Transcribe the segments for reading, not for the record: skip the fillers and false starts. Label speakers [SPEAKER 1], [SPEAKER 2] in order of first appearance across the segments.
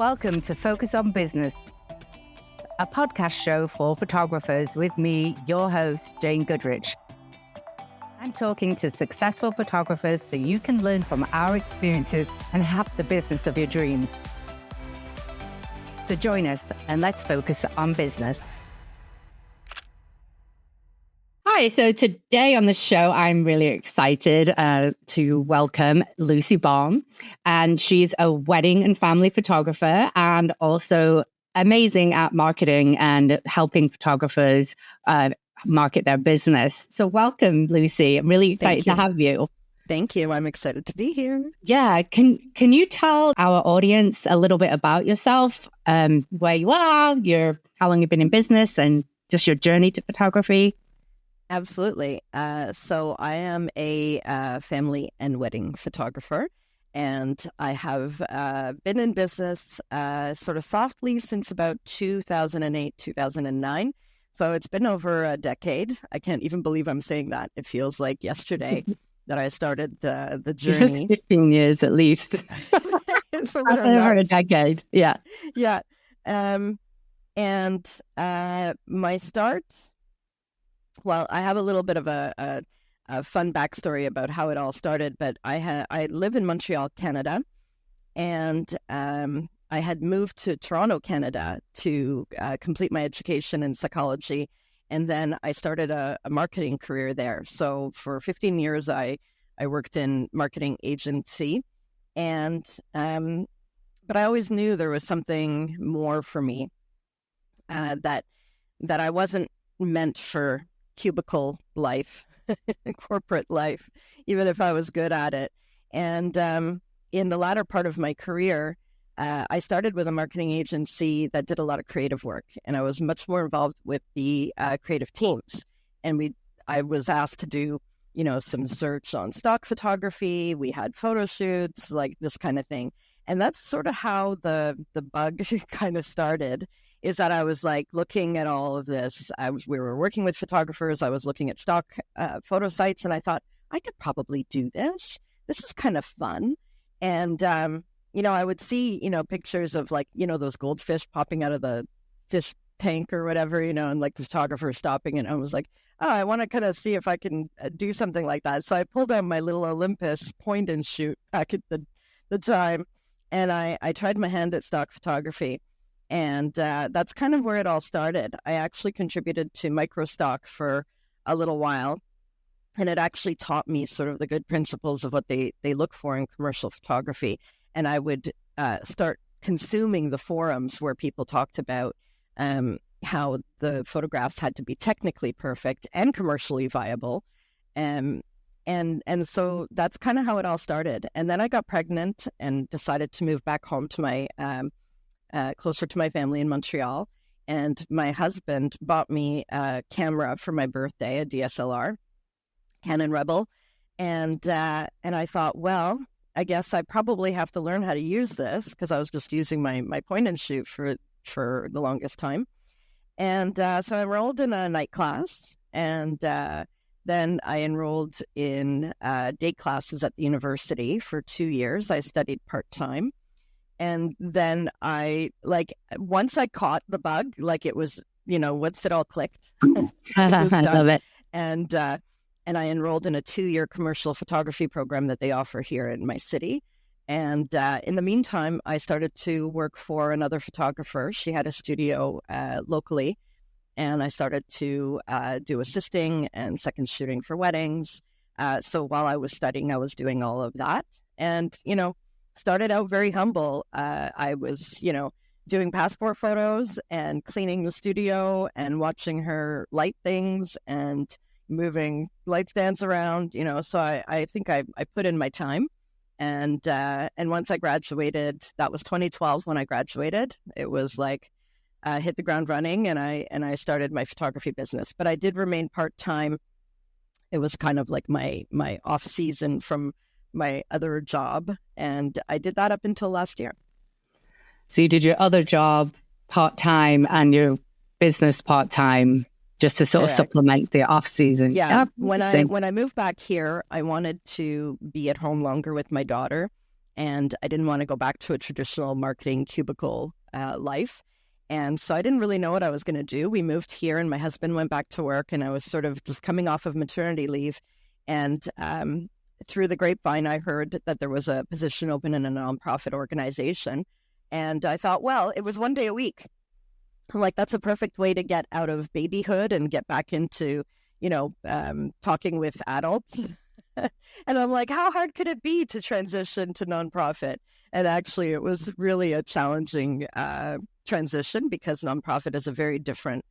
[SPEAKER 1] Welcome to Focus on Business, a podcast show for photographers with me, your host, Jane Goodrich. I'm talking to successful photographers so you can learn from our experiences and have the business of your dreams. So join us and let's focus on business. Hi, so today on the show, I'm really excited to welcome Lucy Baum, and she's a wedding and family photographer and also amazing at marketing and helping photographers market their business. So welcome, Lucy. I'm really excited to have you.
[SPEAKER 2] Thank you. I'm excited to be here.
[SPEAKER 1] Yeah. Can you tell our audience a little bit about yourself, where you are, how long you've been in business, and just your journey to photography?
[SPEAKER 2] Absolutely. So I am a family and wedding photographer, and I have been in business sort of softly since about 2008, 2009. So it's been over a decade. I can't even believe I'm saying that. It feels like yesterday that I started the journey.
[SPEAKER 1] 15 years at least.
[SPEAKER 2] It's
[SPEAKER 1] over a decade. Yeah.
[SPEAKER 2] Yeah. And my start... Well, I have a little bit of a fun backstory about how it all started, but I live in Montreal, Canada, and I had moved to Toronto, Canada to complete my education in psychology, and then I started a marketing career there. So for 15 years, I worked in marketing agency, and but I always knew there was something more for me, that I wasn't meant for cubicle life, corporate life, even if I was good at it. And in the latter part of my career, I started with a marketing agency that did a lot of creative work, and I was much more involved with the creative teams. And I was asked to do, some search on stock photography. We had photo shoots, like this kind of thing. And that's sort of how the bug kind of started. Is that I was like looking at all of this. We were working with photographers. I was looking at stock photo sites, and I thought I could probably do this. This is kind of fun. And I would see pictures of those goldfish popping out of the fish tank or whatever, and like the photographer stopping, and I was like, oh, I want to kind of see if I can do something like that. So I pulled out my little Olympus point and shoot back at the time, and I tried my hand at stock photography. And that's kind of where it all started. I actually contributed to microstock for a little while, and it actually taught me sort of the good principles of what they look for in commercial photography. And I would start consuming the forums where people talked about how the photographs had to be technically perfect and commercially viable. And so that's kind of how it all started. And then I got pregnant and decided to move back home to my closer to my family in Montreal. And my husband bought me a camera for my birthday, a DSLR, Canon Rebel. And I thought, well, I guess I probably have to learn how to use this, because I was just using my point and shoot for the longest time. And so I enrolled in a night class, and then I enrolled in day classes at the university for 2 years. I studied part-time. And then once I caught the bug, it was, once it all clicked, it was done.
[SPEAKER 1] I love it.
[SPEAKER 2] And I enrolled in a 2-year commercial photography program that they offer here in my city. And in the meantime, I started to work for another photographer. She had a studio locally, and I started to do assisting and second shooting for weddings. So while I was studying, I was doing all of that. And, started out very humble. I was, doing passport photos and cleaning the studio and watching her light things and moving light stands around, so I think I put in my time. And once I graduated, that was 2012 when I graduated, it was like hit the ground running, and I started my photography business. But I did remain part-time. It was kind of like my off season from my other job, and I did that up until last year.
[SPEAKER 1] So you did your other job part-time and your business part-time just to sort of supplement the off season.
[SPEAKER 2] Yeah. When I moved back here, I wanted to be at home longer with my daughter, and I didn't want to go back to a traditional marketing cubicle life. And so I didn't really know what I was going to do. We moved here and my husband went back to work, and I was sort of just coming off of maternity leave. And through the grapevine, I heard that there was a position open in a nonprofit organization. And I thought, well, it was 1 day a week. I'm like, that's a perfect way to get out of babyhood and get back into, talking with adults. And I'm like, how hard could it be to transition to nonprofit? And actually, it was really a challenging transition, because nonprofit is a very different,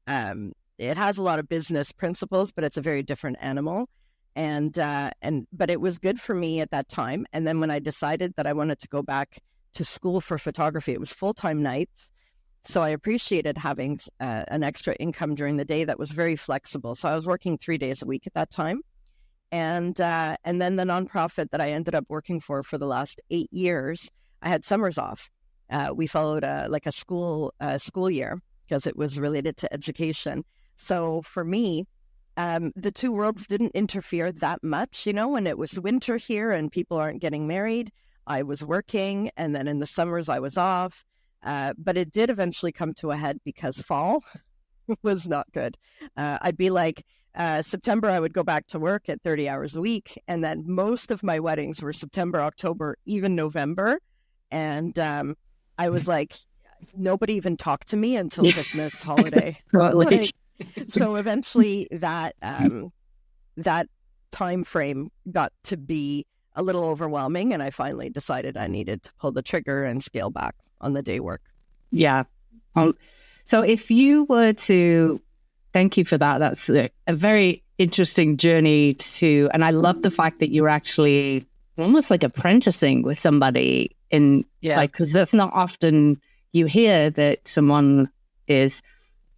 [SPEAKER 2] it has a lot of business principles, but it's a very different animal. But it was good for me at that time. And then when I decided that I wanted to go back to school for photography, it was full-time nights. So I appreciated having an extra income during the day that was very flexible. So I was working 3 days a week at that time. And then the nonprofit that I ended up working for the last 8 years, I had summers off. We followed a school year, because it was related to education. So for me, the two worlds didn't interfere that much. When it was winter here and people aren't getting married, I was working, and then in the summers I was off. But it did eventually come to a head, because fall was not good. I'd be like, September, I would go back to work at 30 hours a week. And then most of my weddings were September, October, even November. And I was like, nobody even talked to me until Christmas holiday. So eventually that time frame got to be a little overwhelming. And I finally decided I needed to pull the trigger and scale back on the day work.
[SPEAKER 1] Yeah. So if you were to, thank you for that. That's a very interesting journey and I love the fact that you're actually almost like apprenticing with somebody because that's not often you hear that someone is,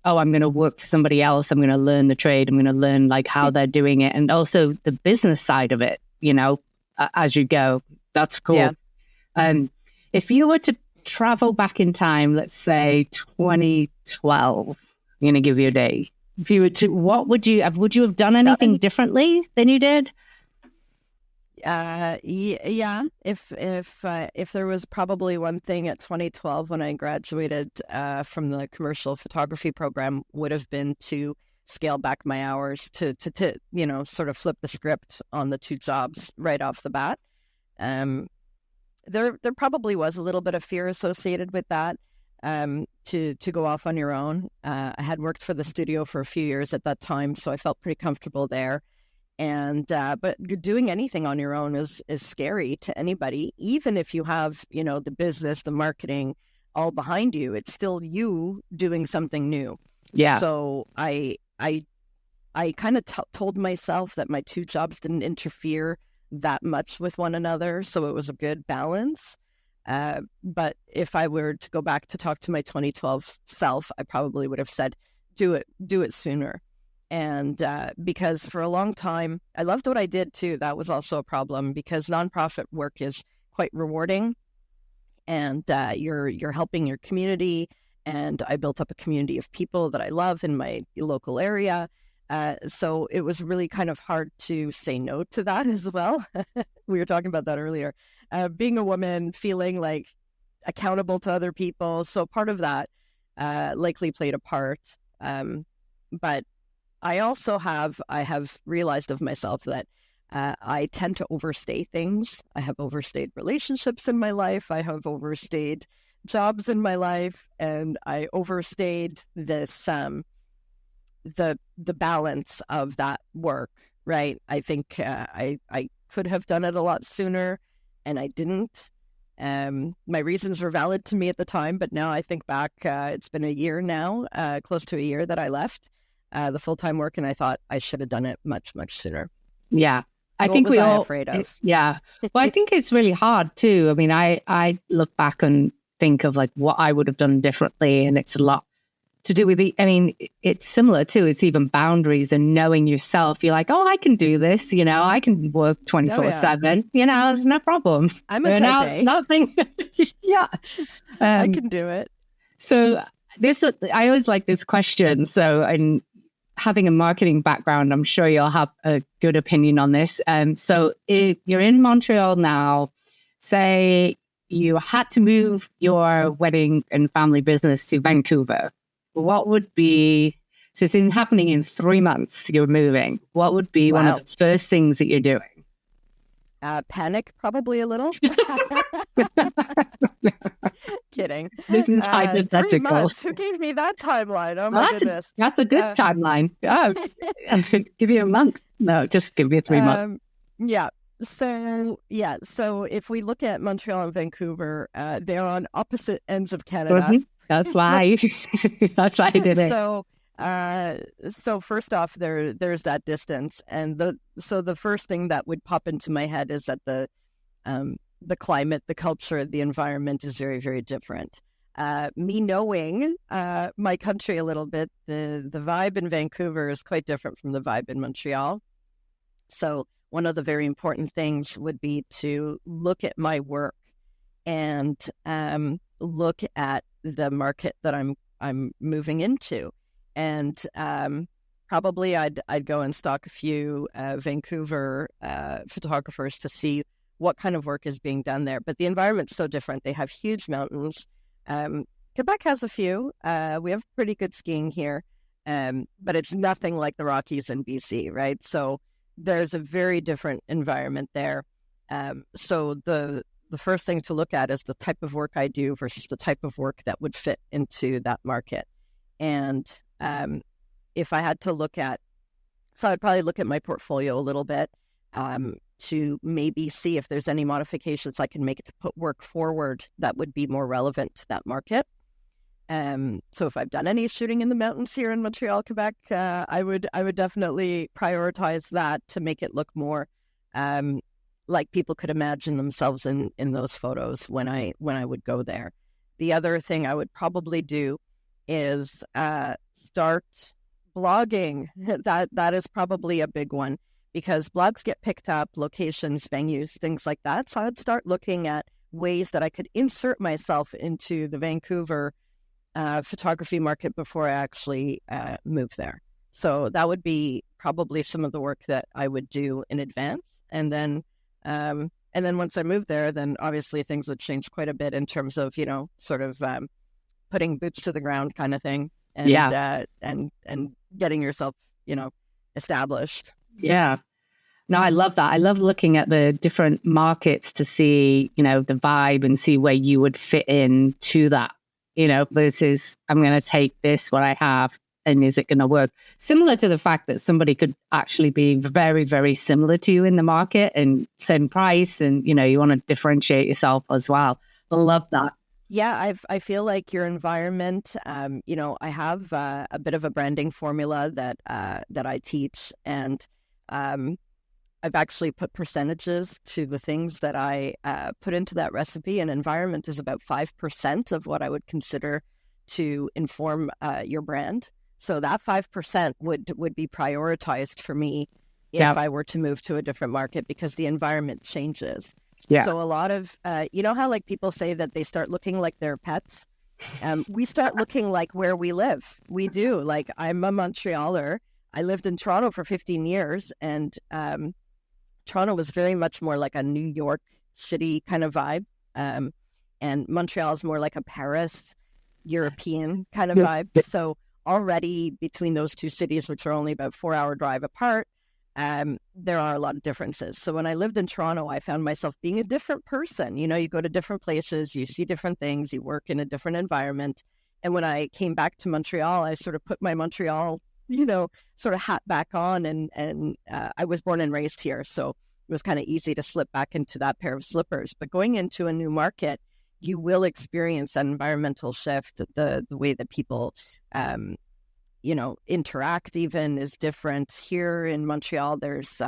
[SPEAKER 1] oh, I'm going to work for somebody else. I'm going to learn the trade. I'm going to learn how they're doing it. And also the business side of it, as you go. That's cool. Yeah. If you were to travel back in time, let's say 2012, I'm going to give you a day. If you were to, what would you have done anything differently than you did?
[SPEAKER 2] Yeah. If there was probably one thing at 2012 when I graduated from the commercial photography program, would have been to scale back my hours to sort of flip the script on the two jobs right off the bat. There probably was a little bit of fear associated with that, to go off on your own. I had worked for the studio for a few years at that time, so I felt pretty comfortable there. And but doing anything on your own is scary to anybody, even if you have the business, the marketing all behind you. It's still you doing something new.
[SPEAKER 1] Yeah.
[SPEAKER 2] So I kind of told myself that my two jobs didn't interfere that much with one another, so it was a good balance. But if I were to go back to talk to my 2012 self, I probably would have said, do it sooner. And because for a long time, I loved what I did too. That was also a problem, because nonprofit work is quite rewarding, and you're helping your community. And I built up a community of people that I love in my local area. So it was really kind of hard to say no to that as well. We were talking about that earlier. Being a woman, feeling like accountable to other people. So part of that likely played a part. But I also have realized of myself that I tend to overstay things. I have overstayed relationships in my life. I have overstayed jobs in my life, and I overstayed this the balance of that work. Right? I think I could have done it a lot sooner, and I didn't. My reasons were valid to me at the time, but now I think back, it's been a year now, close to a year that I left the full-time work, and I thought I should have done it much, much sooner.
[SPEAKER 1] Yeah. I think we all
[SPEAKER 2] afraid of.
[SPEAKER 1] Yeah. Well, I think it's really hard too. I mean, I look back and think of what I would have done differently, and it's a lot to do with it's similar too. It's even boundaries and knowing yourself. You're like, oh, I can do this. I can work 24/7. There's no problem.
[SPEAKER 2] I'm a type A.
[SPEAKER 1] Nothing. Yeah.
[SPEAKER 2] I can do it.
[SPEAKER 1] So I always like this question. So, and having a marketing background, I'm sure you'll have a good opinion on this. So if you're in Montreal now, say you had to move your wedding and family business to Vancouver, what would be, so it's happening in 3 months, you're moving. What would be one of
[SPEAKER 2] Wow.
[SPEAKER 1] the first things that you're doing?
[SPEAKER 2] Panic, probably a little. Kidding.
[SPEAKER 1] This is
[SPEAKER 2] 3
[SPEAKER 1] hypothetical.
[SPEAKER 2] months. Who gave me that timeline? Oh my goodness.
[SPEAKER 1] That's a good timeline. Oh, give you a month. No, just give me 3 months.
[SPEAKER 2] Yeah. So if we look at Montreal and Vancouver, they're on opposite ends of Canada.
[SPEAKER 1] That's why. That's why I did it.
[SPEAKER 2] So first off, there's that distance, and the first thing that would pop into my head is that the climate, the culture, the environment is very, very different. Me knowing my country a little bit, the vibe in Vancouver is quite different from the vibe in Montreal. So one of the very important things would be to look at my work and look at the market that I'm moving into, and probably I'd go and stalk a few Vancouver photographers to see what kind of work is being done there. But the environment's so different. They have huge mountains. Quebec has a few. We have pretty good skiing here, but it's nothing like the Rockies in BC, right? So there's a very different environment there. So the first thing to look at is the type of work I do versus the type of work that would fit into that market. And if I had to look at, so I'd probably look at my portfolio a little bit to maybe see if there's any modifications I can make to put work forward that would be more relevant to that market. So if I've done any shooting in the mountains here in Montreal, Quebec, I would definitely prioritize that to make it look more like people could imagine themselves in those photos when I would go there. The other thing I would probably do is start blogging. That is probably a big one, because blogs get picked up, locations, venues, things like that. So I would start looking at ways that I could insert myself into the Vancouver photography market before I actually move there. So that would be probably some of the work that I would do in advance. And then once I moved there, then obviously things would change quite a bit in terms of, sort of putting boots to the ground kind of thing. And, and getting yourself, established.
[SPEAKER 1] Yeah. No, I love that. I love looking at the different markets to see, the vibe and see where you would fit in to that, versus I'm going to take this, what I have, and is it going to work? Similar to the fact that somebody could actually be very, very similar to you in the market and same price, and, you want to differentiate yourself as well. I love that.
[SPEAKER 2] Yeah, I feel like your environment, I have a bit of a branding formula that I teach, and I've actually put percentages to the things that I put into that recipe, and environment is about 5% of what I would consider to inform your brand. So that 5% would be prioritized for me if I were to move to a different market, because the environment changes. Yeah. So a lot of, how like people say that they start looking like their pets? We start looking like where we live. We do. Like, I'm a Montrealer. I lived in Toronto for 15 years, and Toronto was very much more like a New York City kind of vibe. And Montreal is more like a Paris, European kind of vibe. So already between those two cities, which are only about 4-hour drive apart, there are a lot of differences. So when I lived in Toronto, I found myself being a different person. You go to different places, you see different things, you work in a different environment. And when I came back to Montreal, I sort of put my Montreal, sort of hat back on, and I was born and raised here. So it was kind of easy to slip back into that pair of slippers. But going into a new market, you will experience an environmental shift. The way that people interact even is different. Here in Montreal, there's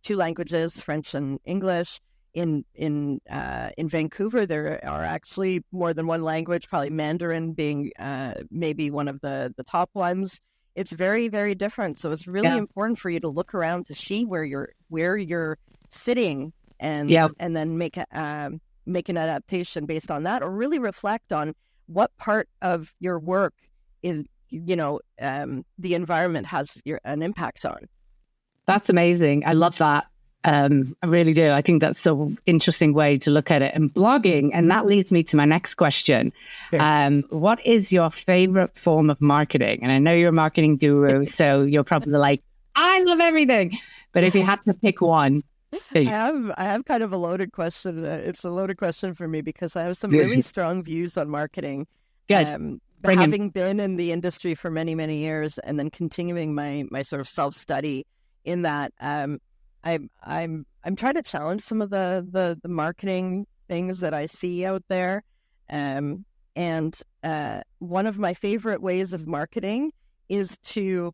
[SPEAKER 2] 2 languages, French and English. In Vancouver, there are actually more than one language, probably Mandarin being maybe one of the top ones. It's very, very different. So it's really important for you to look around to see where you're sitting, and then make an adaptation based on that, or really reflect on what part of your work is the environment has an impact on.
[SPEAKER 1] That's amazing. I love that. I really do. I think that's so interesting way to look at it. And blogging, and that leads me to my next question. What is your favorite form of marketing? And I know you're a marketing guru, so you're probably like, I love everything. But if you had to pick one,
[SPEAKER 2] I have kind of a loaded question. It's a loaded question for me because I have some really strong views on marketing.
[SPEAKER 1] Good.
[SPEAKER 2] Having been in the industry for many, many years, and then continuing my sort of self-study in that, I'm trying to challenge some of the marketing things that I see out there. And one of my favorite ways of marketing is to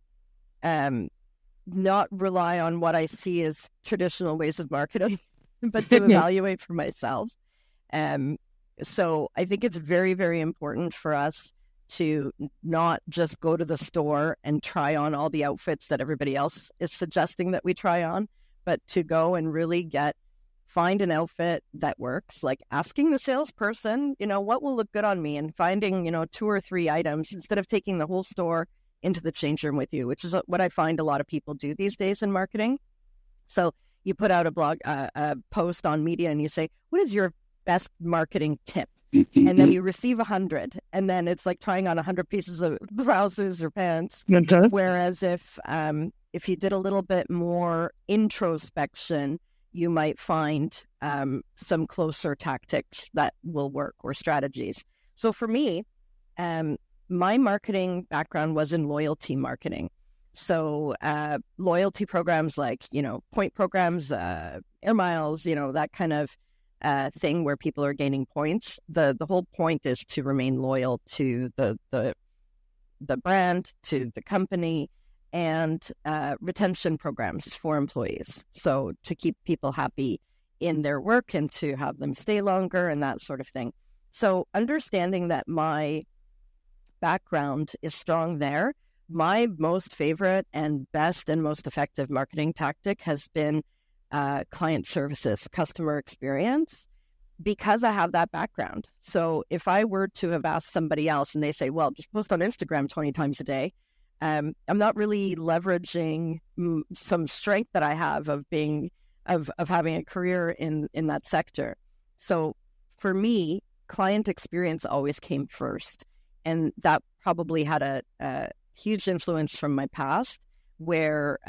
[SPEAKER 2] not rely on what I see as traditional ways of marketing, but to evaluate for myself. So I think it's very, very important for us to not just go to the store and try on all the outfits that everybody else is suggesting that we try on, but to go and really find an outfit that works, like asking the salesperson, what will look good on me, and finding, 2 or 3 items instead of taking the whole store into the change room with you, which is what I find a lot of people do these days in marketing. So you put out a post on media and you say, what is your best marketing tip? And then you receive 100, and then it's like trying on 100 pieces of blouses or pants. Whereas if you did a little bit more introspection, you might find some closer tactics that will work, or strategies. So for me, my marketing background was in loyalty marketing. So loyalty programs like, point programs, air miles, that kind of thing where people are gaining points. The whole point is to remain loyal to the brand, to the company, and retention programs for employees. So to keep people happy in their work and to have them stay longer and that sort of thing. So understanding that my background is strong there, my most favorite and best and most effective marketing tactic has been client services, customer experience, because I have that background. So if I were to have asked somebody else and they say, well, just post on Instagram 20 times a day, I'm not really leveraging some strength that I have of having a career in that sector. So for me, client experience always came first. And that probably had a huge influence from my past, where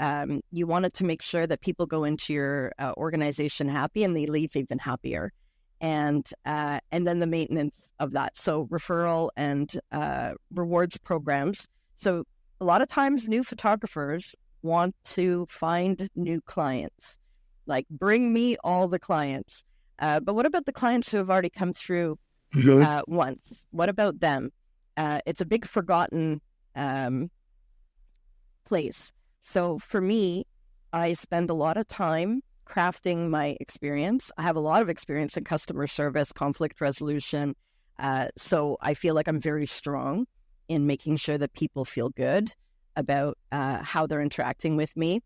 [SPEAKER 2] you wanted to make sure that people go into your organization happy and they leave even happier. And then the maintenance of that. So referral and rewards programs. So a lot of times new photographers want to find new clients, like bring me all the clients. But what about the clients who have already come through once? What about them? It's a big forgotten place. So for me, I spend a lot of time crafting my experience. I have a lot of experience in customer service, conflict resolution. So I feel like I'm very strong in making sure that people feel good about how they're interacting with me.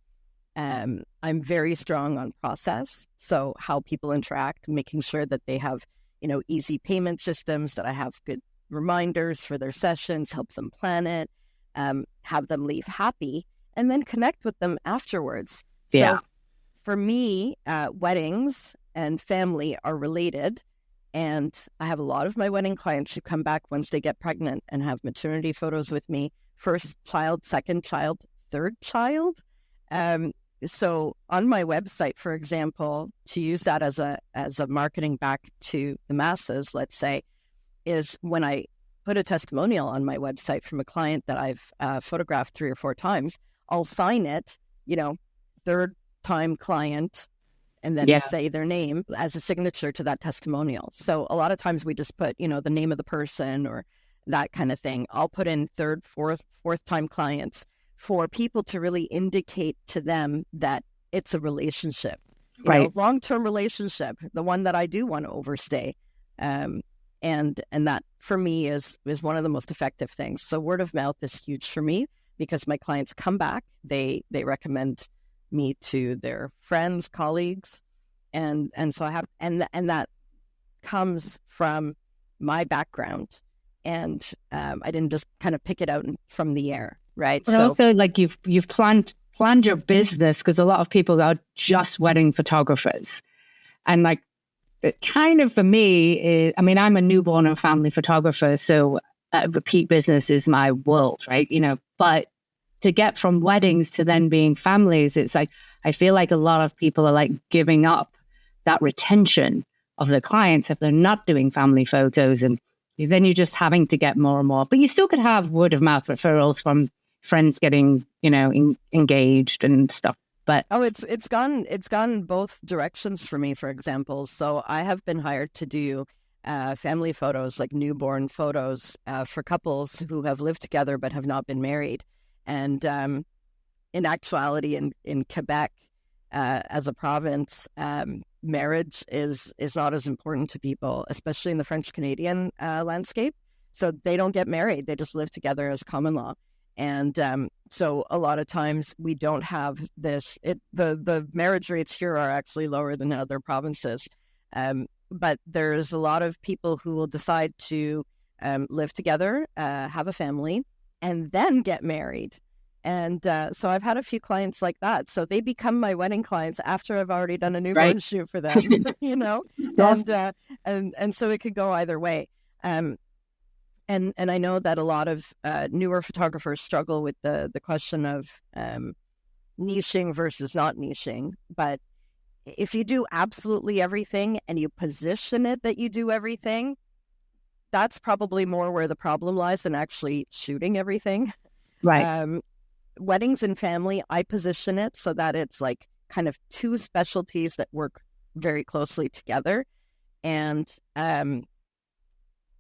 [SPEAKER 2] I'm very strong on process. So how people interact, making sure that they have, easy payment systems, that I have good reminders for their sessions, help them plan it, have them leave happy, and then connect with them afterwards.
[SPEAKER 1] Yeah.
[SPEAKER 2] So for me, weddings and family are related. And I have a lot of my wedding clients who come back once they get pregnant and have maternity photos with me. First child, second child, third child. So on my website, for example, to use that as a marketing back to the masses, let's say, is when I put a testimonial on my website from a client that I've photographed 3 or 4 times, I'll sign it, third time client, and then say their name as a signature to that testimonial. So a lot of times we just put, the name of the person or that kind of thing. I'll put in third, fourth time clients for people to really indicate to them that it's a relationship, long-term relationship, the one that I do want to overstay. And that for me is one of the most effective things. So word of mouth is huge for me because my clients come back, they recommend me to their friends, colleagues, and so I have, and that comes from my background, and I didn't just kind of pick it out from the air, right?
[SPEAKER 1] But also, like you've planted planned your business, because a lot of people are just wedding photographers. And like, it kind of for me is, I mean, I'm a newborn and family photographer, so repeat business is my world, right? But to get from weddings to then being families, it's like, I feel like a lot of people are like giving up that retention of the clients if they're not doing family photos. And then you're just having to get more and more. But you still could have word of mouth referrals from friends getting, engaged and stuff. But
[SPEAKER 2] it's gone both directions for me, for example. So I have been hired to do family photos, like newborn photos, for couples who have lived together but have not been married. And in actuality, in Quebec, as a province, marriage is not as important to people, especially in the French Canadian landscape. So they don't get married; they just live together as common law. And so a lot of times we don't have this. The marriage rates here are actually lower than other provinces. But there's a lot of people who will decide to live together, have a family, and then get married. And so I've had a few clients like that. So they become my wedding clients after I've already done a newborn shoot for them,
[SPEAKER 1] Yes.
[SPEAKER 2] and so it could go either way. And I know that a lot of newer photographers struggle with the question of niching versus not niching. But if you do absolutely everything and you position it that you do everything, that's probably more where the problem lies than actually shooting everything.
[SPEAKER 1] Right.
[SPEAKER 2] Weddings and family, I position it so that it's like kind of two specialties that work very closely together. And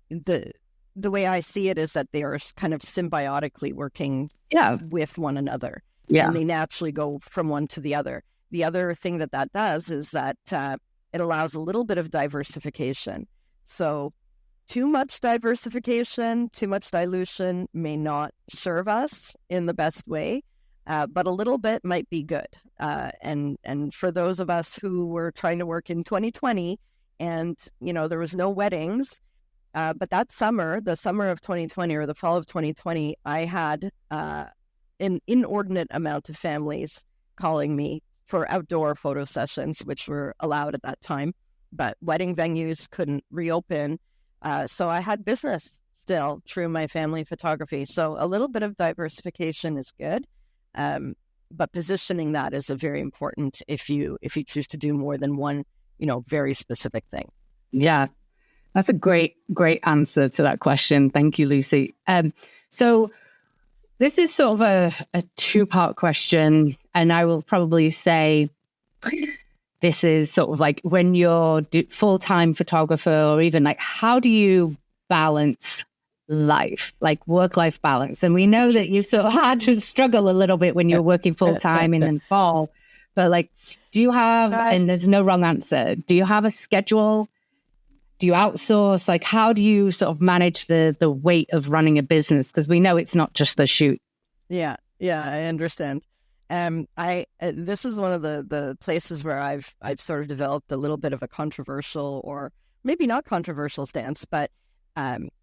[SPEAKER 2] the way I see it is that they are kind of symbiotically working with one another.
[SPEAKER 1] Yeah.
[SPEAKER 2] And they naturally go from one to the other. The other thing that does is that it allows a little bit of diversification. So too much diversification, too much dilution may not serve us in the best way, but a little bit might be good. And for those of us who were trying to work in 2020 and, there was no weddings, but that summer, the summer of 2020 or the fall of 2020, I had an inordinate amount of families calling me for outdoor photo sessions, which were allowed at that time, but wedding venues couldn't reopen. So I had business still through my family photography. So a little bit of diversification is good, but positioning that is a very important if you choose to do more than one, very specific thing.
[SPEAKER 1] Yeah, that's a great answer to that question. Thank you, Lucy. So this is sort of a two-part question, and I will probably say this is sort of like when you're full-time photographer, or even like, how do you balance life, like work-life balance? And we know that you sort of had to struggle a little bit when you're working full-time in the fall, but like, do you have, and there's no wrong answer, do you have a schedule? Do you outsource? Like, how do you sort of manage the weight of running a business? Because we know it's not just the shoot.
[SPEAKER 2] Yeah, I understand. This is one of the places where I've sort of developed a little bit of a controversial, or maybe not controversial stance, but about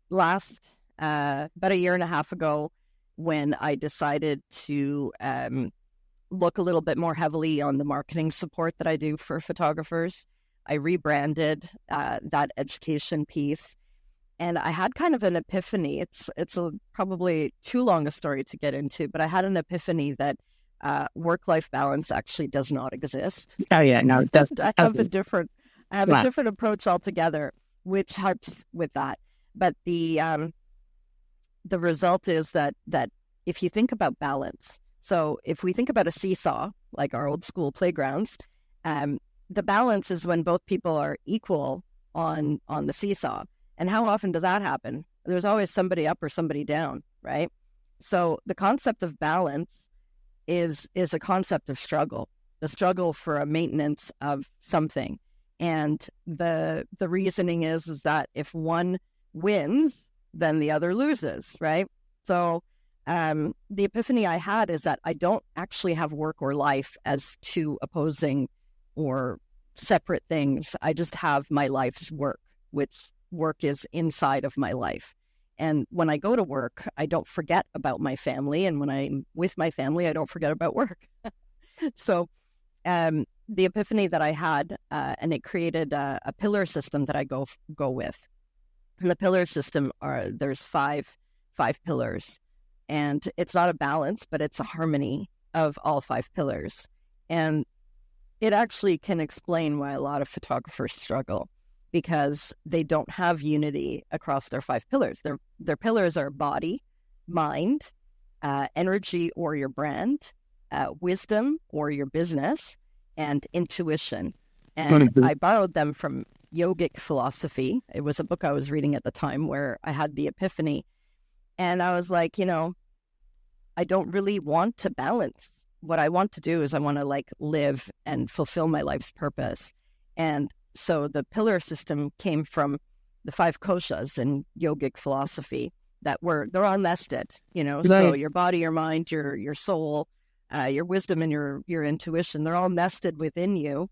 [SPEAKER 2] a year and a half ago, when I decided to look a little bit more heavily on the marketing support that I do for photographers, I rebranded that education piece, and I had kind of an epiphany. It's probably too long a story to get into, but I had an epiphany that work-life balance actually does not exist.
[SPEAKER 1] Oh yeah, no, it doesn't.
[SPEAKER 2] I have a different approach altogether, which helps with that. But the result is that if you think about balance, so if we think about a seesaw, like our old school playgrounds, the balance is when both people are equal on the seesaw. And how often does that happen? There's always somebody up or somebody down, right? So the concept of balance is a concept of struggle, the struggle for a maintenance of something. And the reasoning is that if one wins, then the other loses, right? So the epiphany I had is that I don't actually have work or life as two opposing or separate things. I just have my life's work, which work is inside of my life. And when I go to work, I don't forget about my family. And when I'm with my family, I don't forget about work. So the epiphany that I had, and it created a pillar system that I go with. And the pillar system there's five pillars. And it's not a balance, but it's a harmony of all 5 pillars. And it actually can explain why a lot of photographers struggle, because they don't have unity across their 5 pillars. Their pillars are body, mind, energy or your brand, wisdom or your business, and intuition. And I borrowed them from yogic philosophy. It was a book I was reading at the time where I had the epiphany. And I was like, I don't really want to balance. What I want to do is I want to live and fulfill my life's purpose. And so the pillar system came from the 5 koshas in yogic philosophy they're all nested,
[SPEAKER 1] Right.
[SPEAKER 2] So your body, your mind, your soul, your wisdom, and your intuition, they're all nested within you.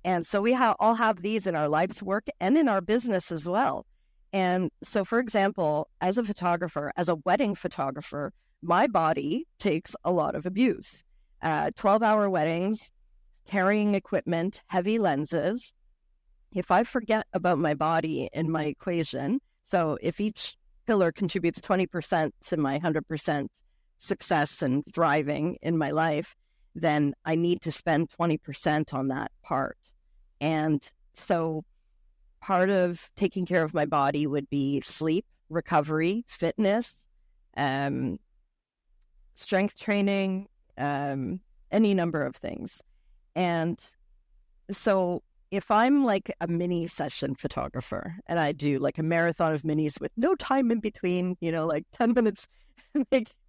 [SPEAKER 2] And so we all have these in our life's work and in our business as well. And so, for example, as a photographer, as a wedding photographer, my body takes a lot of abuse. 12-hour weddings, carrying equipment, heavy lenses. If I forget about my body in my equation, so if each pillar contributes 20% to my 100% success and thriving in my life, then I need to spend 20% on that part. And so part of taking care of my body would be sleep, recovery, fitness, strength training, any number of things. And so if I'm a mini session photographer and I do a marathon of minis with no time in between, 10 minutes,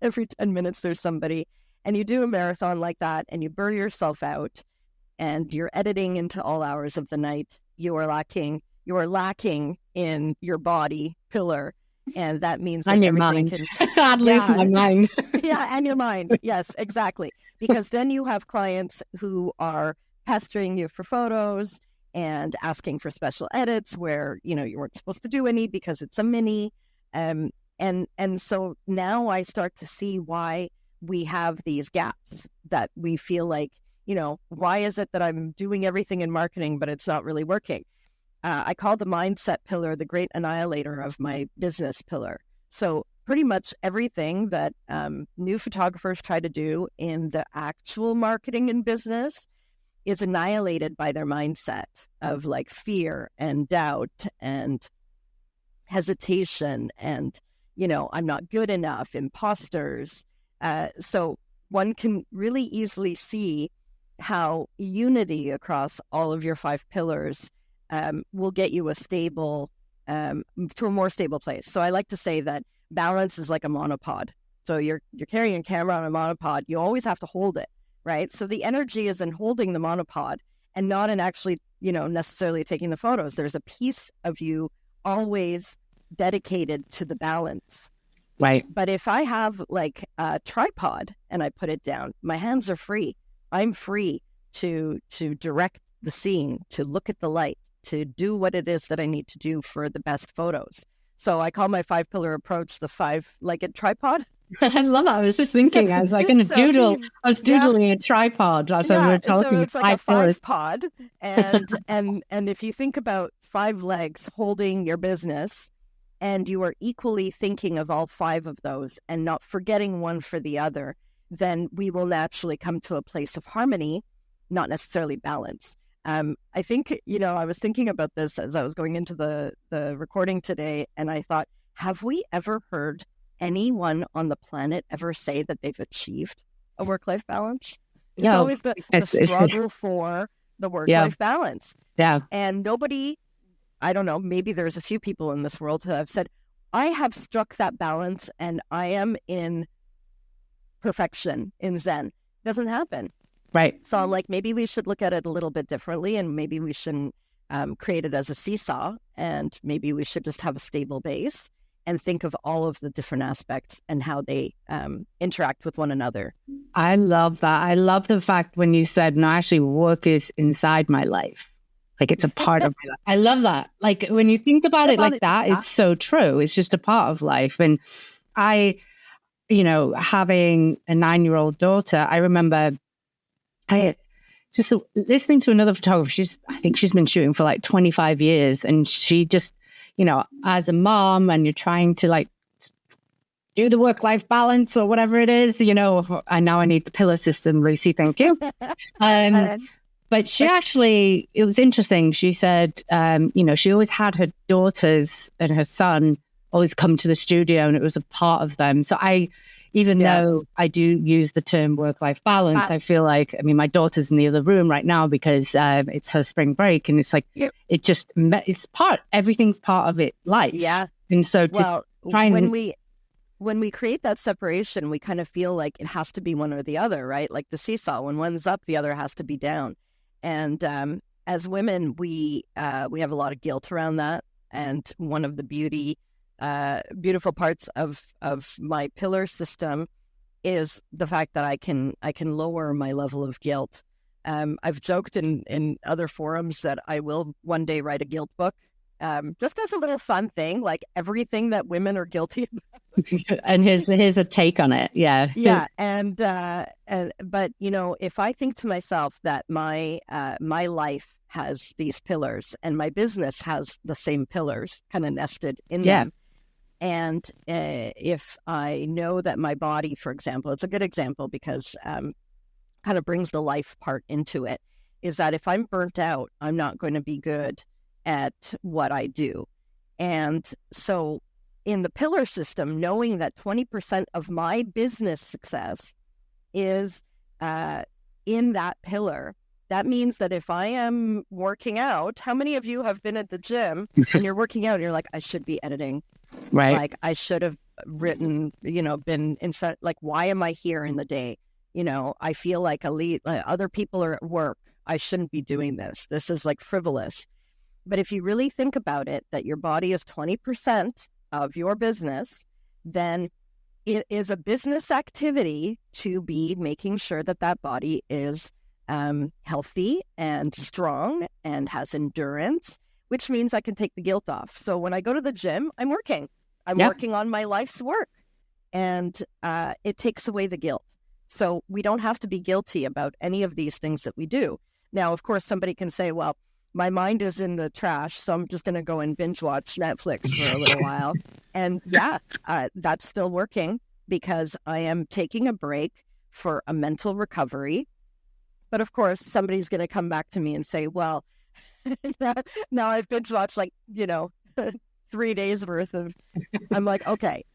[SPEAKER 2] every 10 minutes there's somebody, and you do a marathon like that and you burn yourself out and you're editing into all hours of the night, you are lacking in your body pillar. And that means
[SPEAKER 1] and your mind. I'd lose my mind.
[SPEAKER 2] Yeah, and your mind. Yes, exactly. Because then you have clients who are pestering you for photos and asking for special edits where, you weren't supposed to do any because it's a mini. And so now I start to see why we have these gaps that we feel like, why is it that I'm doing everything in marketing, but it's not really working? I call the mindset pillar the great annihilator of my business pillar. So pretty much everything that new photographers try to do in the actual marketing and business is annihilated by their mindset of fear and doubt and hesitation and, I'm not good enough, imposters. So one can really easily see how unity across all of your 5 pillars will get you to a more stable place. So I like to say that balance is like a monopod. So you're carrying a camera on a monopod. You always have to hold it, right? So the energy is in holding the monopod and not in actually, necessarily taking the photos. There's a piece of you always dedicated to the balance.
[SPEAKER 1] Right.
[SPEAKER 2] But if I have a tripod and I put it down, my hands are free. I'm free to direct the scene, to look at the light, to do what it is that I need to do for the best photos. So I call my 5-pillar approach the 5-legged tripod.
[SPEAKER 1] I love it. I was just thinking, I was doodling a tripod as we were talking.
[SPEAKER 2] So it's like a 5-pod. And if you think about 5 legs holding your business, and you are equally thinking of all 5 of those and not forgetting one for the other, then we will naturally come to a place of harmony, not necessarily balance. I think, I was thinking about this as I was going into the recording today, and I thought, have we ever heard anyone on the planet ever say that they've achieved a work-life balance? It's always the struggle for the work-life balance.
[SPEAKER 1] Yeah.
[SPEAKER 2] And nobody, I don't know, maybe there's a few people in this world who have said, I have struck that balance and I am in perfection, in Zen. Doesn't happen.
[SPEAKER 1] Right.
[SPEAKER 2] So I'm like, maybe we should look at it a little bit differently, and maybe we shouldn't create it as a seesaw, and maybe we should just have a stable base and think of all of the different aspects and how they interact with one another.
[SPEAKER 1] I love that. I love the fact when you said, no, actually work is inside my life. Like it's a part of my life. I love that. Like when you think about it like that, it's so true. It's just a part of life. And I, having a 9-year-old daughter, I remember I just listening to another photographer. I think she's been shooting for like 25 years. And she just, as a mom, and you're trying to like do the work-life balance or whatever it is, and now I need the pillar system, Lucy, thank you. But she actually, it was interesting. She said, she always had her daughters and her son always come to the studio, and it was a part of them. So even though I do use the term work-life balance, I feel like, my daughter's in the other room right now because it's her spring break, and it's like, everything's part of it, life.
[SPEAKER 2] Yeah.
[SPEAKER 1] And so
[SPEAKER 2] when we create that separation, we kind of feel like it has to be one or the other, right? Like the seesaw, when one's up, the other has to be down. And as women, we have a lot of guilt around that. And one of the beautiful parts of my pillar system is the fact that I can lower my level of guilt. I've joked in other forums that I will one day write a guilt book, just as a little fun thing, like everything that women are guilty about.
[SPEAKER 1] And here's a take on it. Yeah.
[SPEAKER 2] But if I think to myself that my life has these pillars and my business has the same pillars kind of nested in them, and if I know that my body, for example, it's a good example because kind of brings the life part into it, is that if I'm burnt out, I'm not going to be good at what I do. And so in the pillar system, knowing that 20% of my business success is in that pillar, that means that if I am working out, how many of you have been at the gym and you're working out and you're like, I should be editing,
[SPEAKER 1] right?
[SPEAKER 2] Like I should have written, been inside, like, why am I here in the day? I feel like other people are at work. I shouldn't be doing this. This is like frivolous. But if you really think about it, that your body is 20% of your business, then it is a business activity to be making sure that body is healthy and strong and has endurance, which means I can take the guilt off. So when I go to the gym, I'm working. I'm working on my life's work, and it takes away the guilt. So we don't have to be guilty about any of these things that we do. Now, of course, somebody can say, well, my mind is in the trash, so I'm just going to go and binge watch Netflix for a little while. And that's still working because I am taking a break for a mental recovery. But of course, somebody's going to come back to me and say, well, now I've binge watched 3 days worth of, I'm like, okay,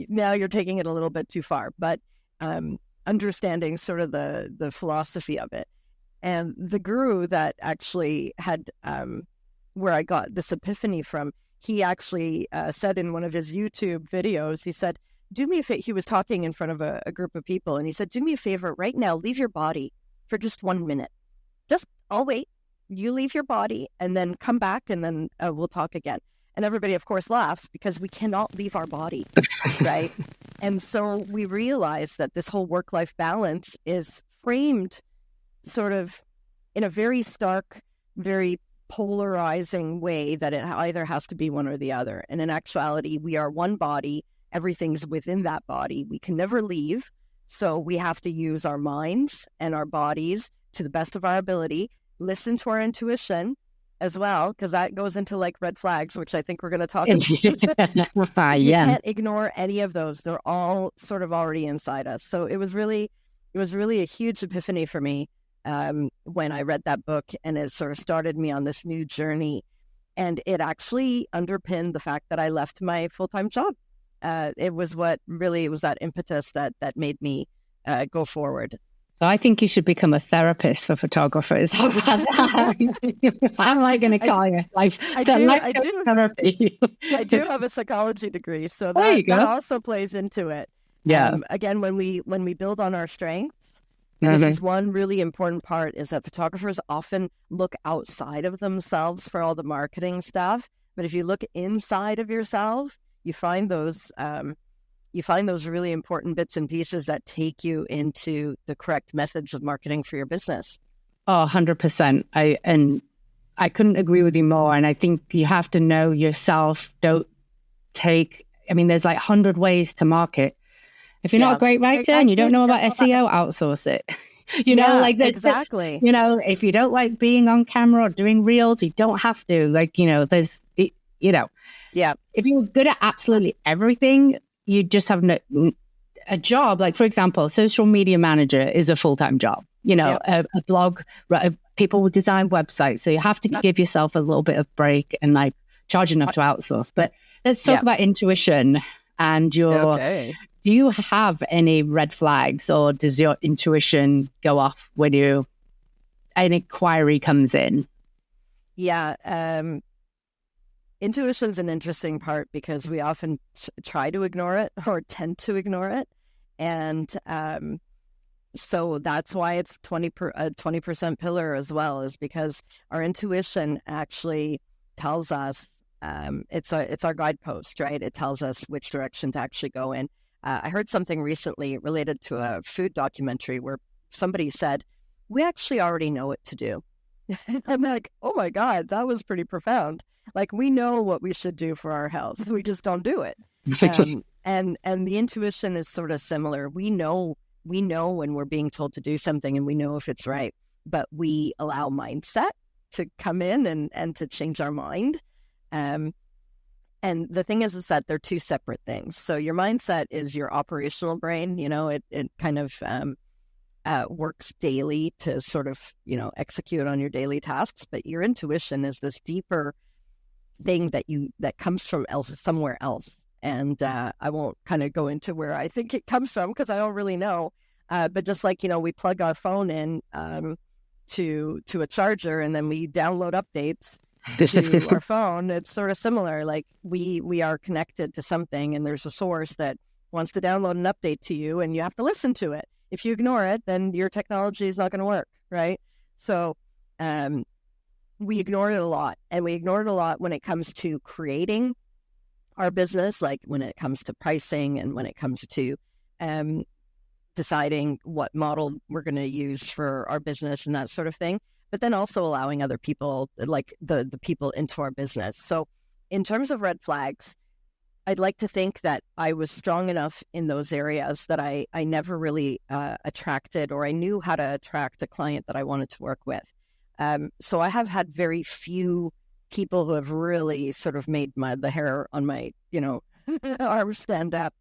[SPEAKER 2] now you're taking it a little bit too far, but understanding sort of the philosophy of it. And the guru that actually had, where I got this epiphany from, he actually said in one of his YouTube videos, he said, do me a favor. He was talking in front of a group of people, and he said, do me a favor right now, leave your body for just 1 minute. I'll wait. You leave your body and then come back, and then we'll talk again. And everybody, of course, laughs because we cannot leave our body, right? And so we realize that this whole work-life balance is framed sort of in a very stark, very polarizing way, that it either has to be one or the other. And in actuality, we are one body. Everything's within that body. We can never leave. So we have to use our minds and our bodies to the best of our ability, listen to our intuition as well, because that goes into like red flags, which I think we're going to talk about. You can't ignore any of those. They're all sort of already inside us. So it was really a huge epiphany for me when I read that book, and it sort of started me on this new journey. And it actually underpinned the fact that I left my full-time job. It was that impetus that made me go forward.
[SPEAKER 1] So I think you should become a therapist for photographers. How about that? I'm like going to call you life therapy.
[SPEAKER 2] I do have a psychology degree, so that also plays into it.
[SPEAKER 1] Yeah.
[SPEAKER 2] Again, when we build on our strengths, this is one really important part, is that photographers often look outside of themselves for all the marketing stuff. But if you look inside of yourself, you find those really important bits and pieces that take you into the correct methods of marketing for your business.
[SPEAKER 1] Oh, 100%. I couldn't agree with you more. And I think you have to know yourself. Don't take, I mean, there's like 100 ways to market. If you're not a
[SPEAKER 2] Yeah.
[SPEAKER 1] great writer and you don't know about SEO, outsource it.
[SPEAKER 2] Yeah,
[SPEAKER 1] like there's,
[SPEAKER 2] exactly.
[SPEAKER 1] if you don't like being on camera or doing reels, you don't have to. Like, there's,
[SPEAKER 2] Yeah.
[SPEAKER 1] if you're good at absolutely everything, you just have a job. Like, for example, social media manager is a full-time job.
[SPEAKER 2] Yep.
[SPEAKER 1] A blog, people will design websites. So you have to give yourself a little bit of break and like charge enough to outsource. But let's talk about intuition and
[SPEAKER 2] Okay.
[SPEAKER 1] do you have any red flags or does your intuition go off when an inquiry comes in?
[SPEAKER 2] Yeah. Intuition's an interesting part because we often try to ignore it or tend to ignore it. And so that's why it's 20% pillar as well, is because our intuition actually tells us, it's our guidepost, right? It tells us which direction to actually go in. I heard something recently related to a food documentary where somebody said, we actually already know what to do. I'm like, oh my God, that was pretty profound. Like, we know what we should do for our health. We just don't do it. And the intuition is sort of similar. We know when we're being told to do something and we know if it's right, but we allow mindset to come in and to change our mind. And the thing is that they're two separate things. So your mindset is your operational brain. It kind of works daily to sort of, execute on your daily tasks. But your intuition is this deeper thing that comes from somewhere else. And I won't kind of go into where I think it comes from because I don't really know. But just like, we plug our phone in to a charger and then we download updates to our phone, it's sort of similar. Like we are connected to something and there's a source that wants to download an update to you and you have to listen to it. If you ignore it, then your technology is not going to work, right? So we ignore it a lot, and we ignore it a lot when it comes to creating our business, like when it comes to pricing and when it comes to deciding what model we're going to use for our business and that sort of thing. But then also allowing other people, like the people, into our business. So in terms of red flags, I'd like to think that I was strong enough in those areas that I never really attracted, or I knew how to attract a client that I wanted to work with. So I have had very few people who have really sort of made the hair on my, arms stand up.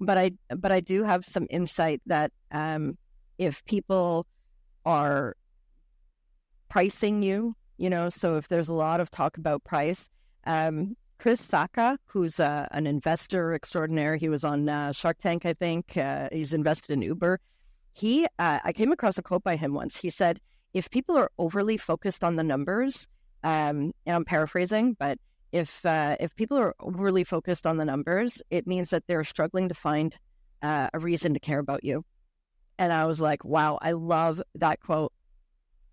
[SPEAKER 2] But I do have some insight that if people are pricing you, so if there's a lot of talk about price, Chris Sacca, who's an investor extraordinaire, he was on Shark Tank, I think. He's invested in Uber. I came across a quote by him once. He said, if people are overly focused on the numbers, and I'm paraphrasing, but if people are overly focused on the numbers, it means that they're struggling to find a reason to care about you. And I was like, wow, I love that quote.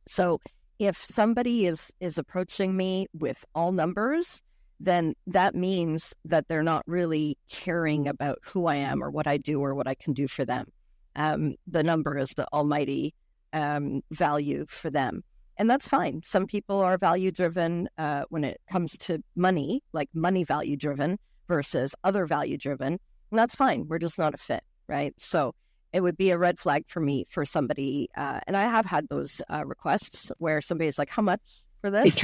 [SPEAKER 2] So if somebody is approaching me with all numbers, then that means that they're not really caring about who I am or what I do or what I can do for them. The number is the almighty value for them. And that's fine. Some people are value driven when it comes to money, like money value driven versus other value driven. And that's fine. We're just not a fit, right? So it would be a red flag for me for somebody. And I have had those requests where somebody's like, how much for this?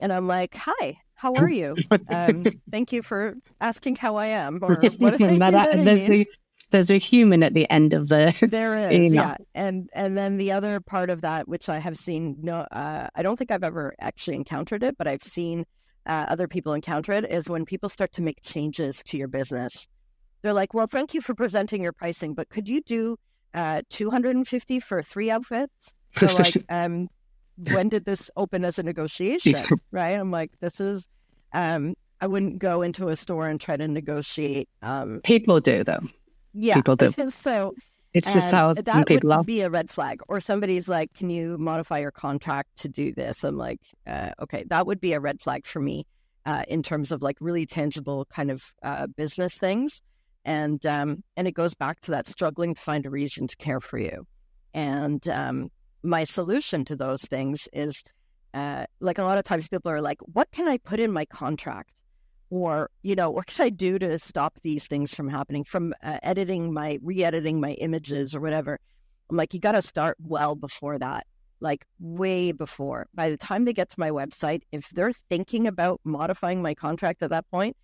[SPEAKER 2] And I'm like, hi, how are you? Thank you for asking how I am. Or what
[SPEAKER 1] there's a human at the end of the
[SPEAKER 2] there is, yeah. And then the other part of that, which I have seen, I don't think I've ever actually encountered it, but I've seen other people encounter it, is when people start to make changes to your business. They're like, well, thank you for presenting your pricing, but could you do $250 for 3 outfits? So like, when did this open as a negotiation? Right? I'm like, this is, I wouldn't go into a store and try to negotiate.
[SPEAKER 1] People do, though.
[SPEAKER 2] Yeah.
[SPEAKER 1] People do.
[SPEAKER 2] So
[SPEAKER 1] it's just how
[SPEAKER 2] that
[SPEAKER 1] people
[SPEAKER 2] would be a red flag. Or somebody's like, can you modify your contract to do this? I'm like, okay, that would be a red flag for me in terms of like really tangible kind of business things. And it goes back to that struggling to find a reason to care for you. And my solution to those things is like a lot of times people are like, what can I put in my contract? Or, what can I do to stop these things from happening, from re-editing my images or whatever? I'm like, you got to start well before that, like way before. By the time they get to my website, if they're thinking about modifying my contract at that point,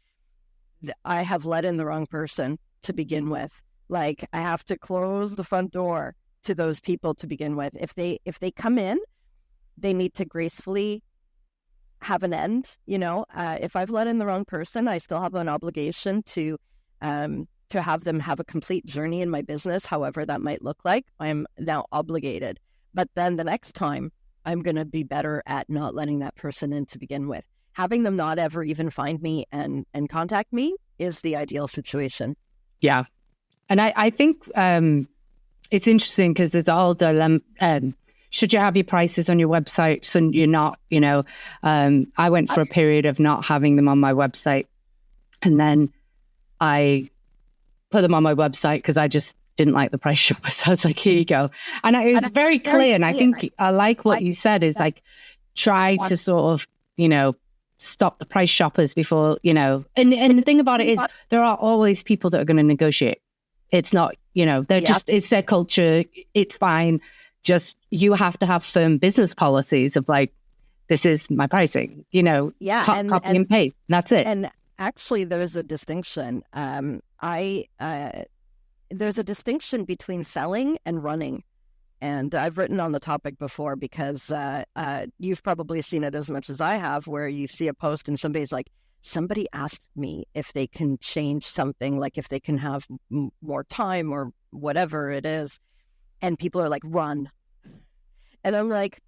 [SPEAKER 2] I have let in the wrong person to begin with. Like, I have to close the front door to those people to begin with. If they come in, they need to gracefully have an end. If I've let in the wrong person, I still have an obligation to have them have a complete journey in my business, however that might look like. I'm now obligated. But then the next time, I'm going to be better at not letting that person in to begin with. Having them not ever even find me and contact me is the ideal situation.
[SPEAKER 1] Yeah. And I think it's interesting because there's all the should you have your prices on your website? So you're not, I went for a period of not having them on my website. And then I put them on my website because I just didn't like the price shoppers. So I was like, here you go. And it was very clear. And I think I like what you said is like, try to sort of, stop the price shoppers before, and the thing about it is there are always people that are going to negotiate. It's not, they're just, it's their culture. It's fine. Just, you have to have firm business policies of like, this is my pricing, copy and paste. That's it.
[SPEAKER 2] And actually there's a distinction. There's a distinction between selling and running. And I've written on the topic before because you've probably seen it as much as I have, where you see a post and somebody's like, somebody asked me if they can change something, like if they can have more time or whatever it is. And people are like, run. And I'm like,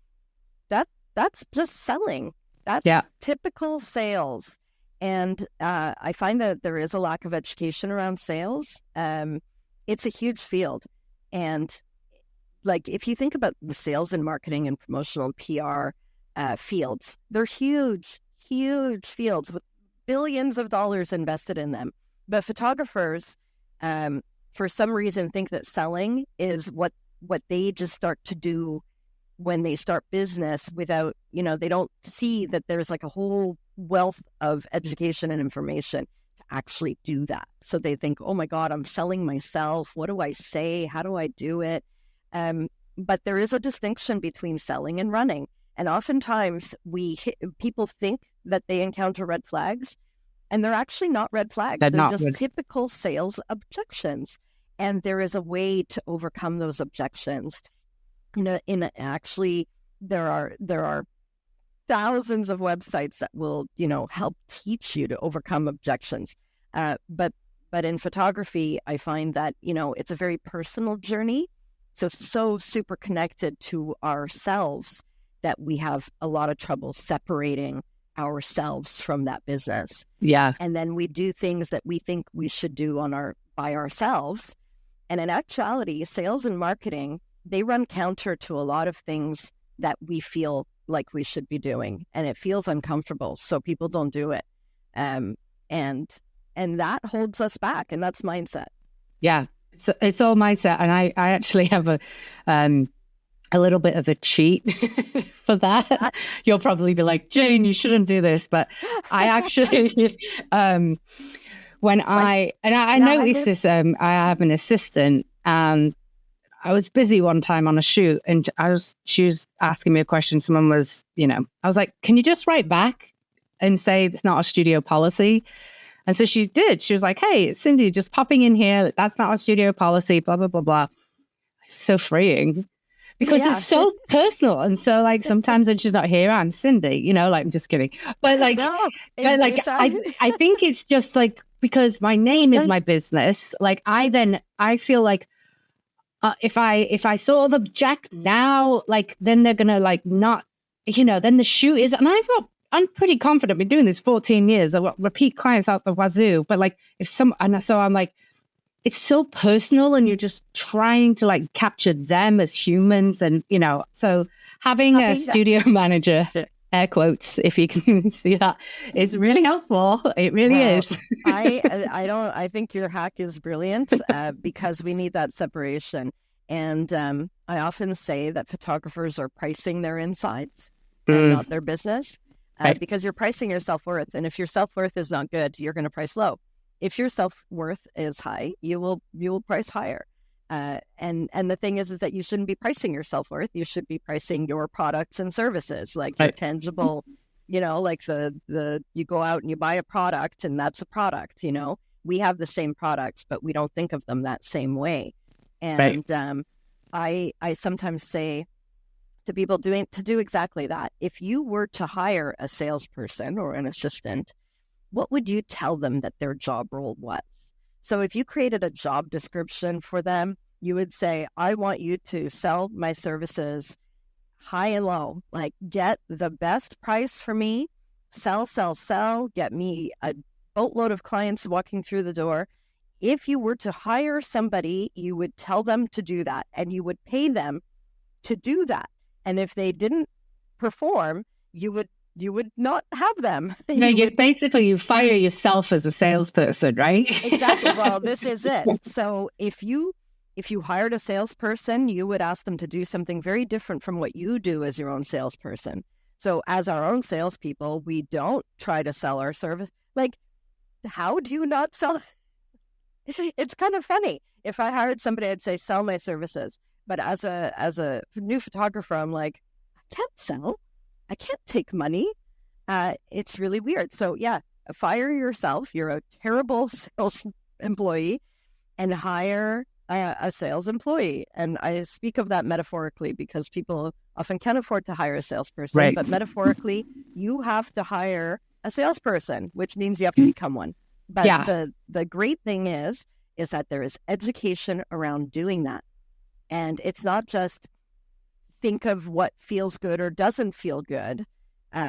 [SPEAKER 2] that's just selling. That's typical sales. And I find that there is a lack of education around sales. It's a huge field. And like, if you think about the sales and marketing and promotional and PR fields, they're huge, huge fields with billions of dollars invested in them. But photographers, for some reason, think that selling is what they just start to do when they start business without, they don't see that there's like a whole wealth of education and information to actually do that. So they think, oh my God, I'm selling myself. What do I say? How do I do it? But there is a distinction between selling and running. And oftentimes people think that they encounter red flags, and they're actually not red flags. They're just typical sales objections. And there is a way to overcome those objections. Actually, there are thousands of websites that will, help teach you to overcome objections. But in photography, I find that, it's a very personal journey. So super connected to ourselves that we have a lot of trouble separating ourselves from that business.
[SPEAKER 1] Yeah.
[SPEAKER 2] And then we do things that we think we should do by ourselves. And in actuality, sales and marketing, they run counter to a lot of things that we feel like we should be doing. And it feels uncomfortable. So people don't do it. And that holds us back. And that's mindset.
[SPEAKER 1] Yeah. So it's all mindset, and I actually have a little bit of a cheat for that. You'll probably be like, Jane, you shouldn't do this, but I actually, when I noticed this, I have an assistant, and I was busy one time on a shoot, and she was asking me a question. Someone was, I was like, can you just write back and say it's not a studio policy? And so she did. She was like, hey, it's Cindy, just popping in here. That's not our studio policy, blah, blah, blah, blah. So freeing because it's so personal. And so like sometimes when she's not here, I'm Cindy, like, I'm just kidding. But like, I think it's just like, because my name is my business. Like I feel like if I sort of object now, like then they're going to like not, then the shoot is, and I'm pretty confident. Been doing this 14 years. I've got repeat clients out the wazoo. But like, so I'm like, it's so personal, and you're just trying to like capture them as humans, and so having a studio manager, air quotes, if you can see that, is really helpful. It really is.
[SPEAKER 2] I think your hack is brilliant because we need that separation. And I often say that photographers are pricing their insides. and
[SPEAKER 1] Mm.
[SPEAKER 2] not their business,
[SPEAKER 1] Right.
[SPEAKER 2] because you're pricing your self-worth. And if your self-worth is not good, you're going to price low. If your self-worth is high, you will price higher. And the thing is that you shouldn't be pricing your self-worth. You should be pricing your products and services, like your
[SPEAKER 1] Right.
[SPEAKER 2] tangible, like the you go out and you buy a product, and that's a product. We have the same products, but we don't think of them that same way.
[SPEAKER 1] Right.
[SPEAKER 2] And I sometimes say to people to do exactly that. If you were to hire a salesperson or an assistant, what would you tell them that their job role was? So if you created a job description for them, you would say, I want you to sell my services high and low, like get the best price for me, sell, get me a boatload of clients walking through the door. If you were to hire somebody, you would tell them to do that, and you would pay them to do that. And if they didn't perform, you would not have them.
[SPEAKER 1] You fire yourself as a salesperson, right?
[SPEAKER 2] Exactly. Well, this is it. So if you hired a salesperson, you would ask them to do something very different from what you do as your own salesperson. So as our own salespeople, we don't try to sell our service. Like, how do you not sell? It's kind of funny. If I hired somebody, I'd say, sell my services. But as a new photographer, I'm like, I can't sell. I can't take money. It's really weird. So yeah, fire yourself. You're a terrible sales employee, and hire a sales employee. And I speak of that metaphorically because people often can't afford to hire a salesperson.
[SPEAKER 1] Right.
[SPEAKER 2] But metaphorically, you have to hire a salesperson, which means you have to become one. But
[SPEAKER 1] Yeah.
[SPEAKER 2] the great thing is that there is education around doing that. And it's not just think of what feels good or doesn't feel good,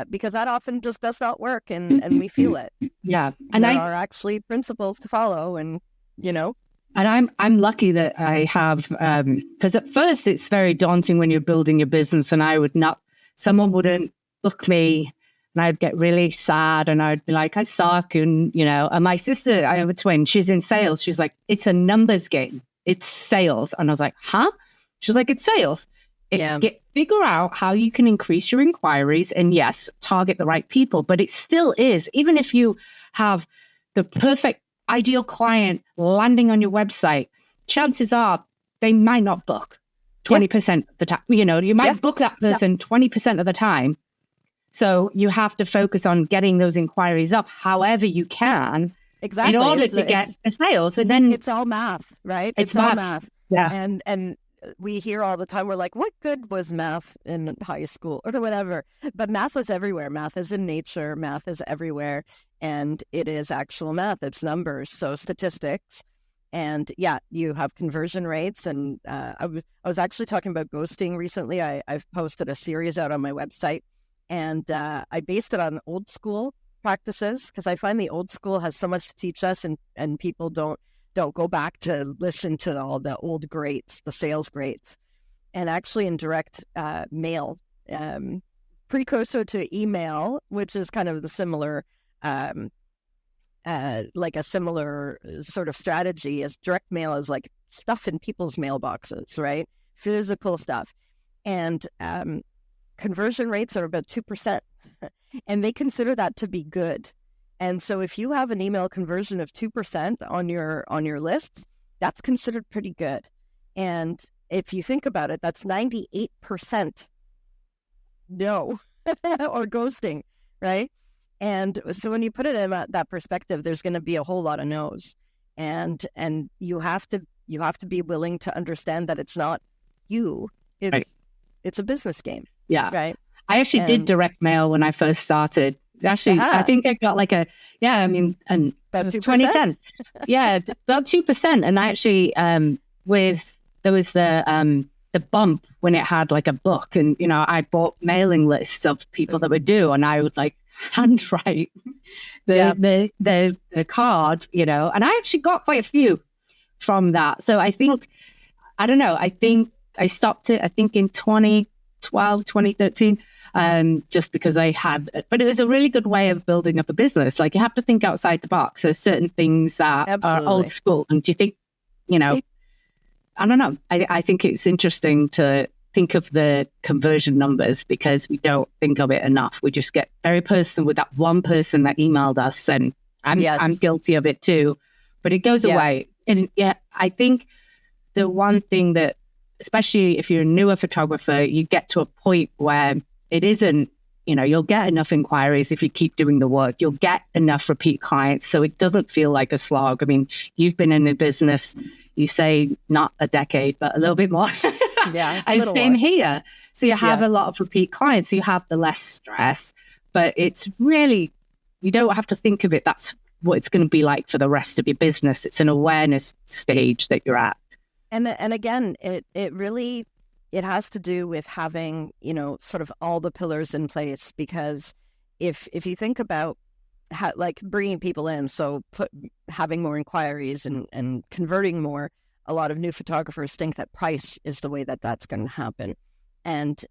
[SPEAKER 2] because that often just does not work, and we feel it.
[SPEAKER 1] Yeah. And
[SPEAKER 2] there are actually principles to follow, and
[SPEAKER 1] And I'm lucky that I have, because at first it's very daunting when you're building your business, and someone wouldn't book me, and I'd get really sad, and I'd be like, I suck, and my sister, I have a twin, she's in sales. She's like, it's a numbers game. It's sales. And I was like, huh? She's like, it's sales. Figure out how you can increase your inquiries, and yes, target the right people. But it still is, even if you have the perfect ideal client landing on your website, chances are they might not book 20% of the time. You might book that person 20% of the time. So you have to focus on getting those inquiries up however you can.
[SPEAKER 2] Exactly.
[SPEAKER 1] In order to get the sales. And then
[SPEAKER 2] it's all math, right?
[SPEAKER 1] It's all math. Yeah.
[SPEAKER 2] And we hear all the time, we're like, what good was math in high school or whatever? But math is everywhere. Math is in nature. Math is everywhere. And it is actual math. It's numbers. So statistics. And you have conversion rates. And I was actually talking about ghosting recently. I've posted a series out on my website, and I based it on old school practices, because I find the old school has so much to teach us, and people don't go back to listen to all the old greats, the sales greats. And actually in direct mail, precursor to email, which is kind of the similar like a similar sort of strategy, as direct mail is like stuff in people's mailboxes, right? Physical stuff. And conversion rates are about 2%. And they consider that to be good. And so if you have an email conversion of 2% on your list, that's considered pretty good. And if you think about it, that's 98% no or ghosting, right? And so when you put it in that perspective, there's going to be a whole lot of no's. And you have to be willing to understand that it's not you. It's a business game.
[SPEAKER 1] Yeah.
[SPEAKER 2] Right.
[SPEAKER 1] I actually did direct mail when I first started. Actually, I think I got like and it was 2010. Yeah, about 2%. And I actually, there was the bump when it had like a book, and, I bought mailing lists of people that would do, and I would like handwrite the card, and I actually got quite a few from that. So I think I stopped it, I think in 2012, 2013. Just because but it was a really good way of building up a business. Like, you have to think outside the box. There's certain things that are old school. And do you think, I don't know. I think it's interesting to think of the conversion numbers because we don't think of it enough. We just get very personal with that one person that emailed us, and I'm
[SPEAKER 2] Yes.
[SPEAKER 1] guilty of it too. But it goes
[SPEAKER 2] Yeah.
[SPEAKER 1] away. And yeah, I think the one thing that, especially if you're a newer photographer, you get to a point where it isn't, you'll get enough inquiries if you keep doing the work. You'll get enough repeat clients. So it doesn't feel like a slog. I mean, you've been in the business, you say not a decade, but a little bit more.
[SPEAKER 2] Yeah.
[SPEAKER 1] And same
[SPEAKER 2] More.
[SPEAKER 1] here. So you have a lot of repeat clients. So you have the less stress, but it's really, you don't have to think of it. That's what it's going to be like for the rest of your business. It's an awareness stage that you're at.
[SPEAKER 2] And again, it really, it has to do with having, sort of all the pillars in place, because if you think about how, like, bringing people in, so having more inquiries and converting more, a lot of new photographers think that price is the way that that's going to happen. And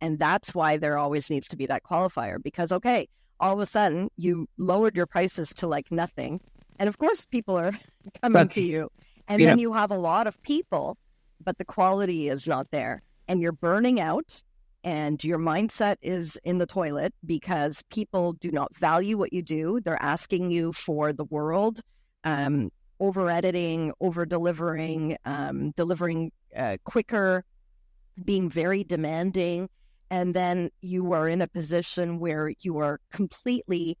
[SPEAKER 2] that's why there always needs to be that qualifier, because, okay, all of a sudden you lowered your prices to like nothing. And of course people are coming to you. And then you have a lot of people, but the quality is not there. And you're burning out, and your mindset is in the toilet because people do not value what you do. They're asking you for the world, over editing, over delivering, delivering quicker, being very demanding. And then you are in a position where you are completely,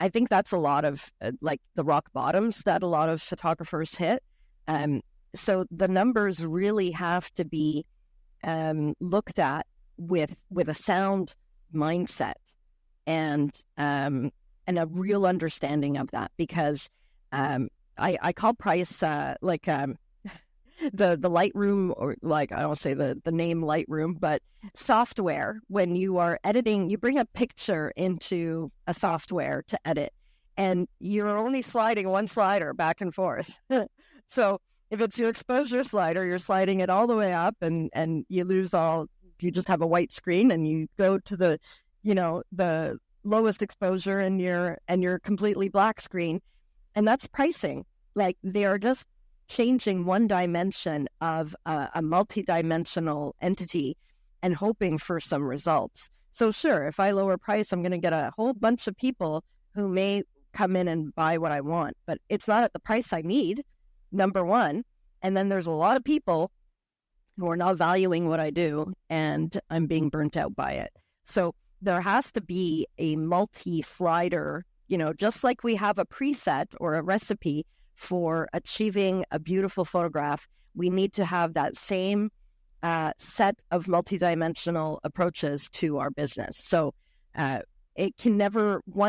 [SPEAKER 2] I think that's a lot of like the rock bottoms that a lot of photographers hit. So the numbers really have to be looked at with a sound mindset and a real understanding of that, because I call price the Lightroom, or like, I don't say the name Lightroom, but software. When you are editing, you bring a picture into a software to edit, and you're only sliding one slider back and forth. So if it's your exposure slider, you're sliding it all the way up, and you just have a white screen, and you go to the lowest exposure, and you're completely black screen. And that's pricing. Like, they are just changing one dimension of a multi-dimensional entity and hoping for some results. So sure, if I lower price, I'm going to get a whole bunch of people who may come in and buy what I want, but it's not at the price I need, number one. And then there's a lot of people who are not valuing what I do, and I'm being burnt out by it. So there has to be a multi-slider, just like we have a preset or a recipe for achieving a beautiful photograph, we need to have that same set of multidimensional approaches to our business. So one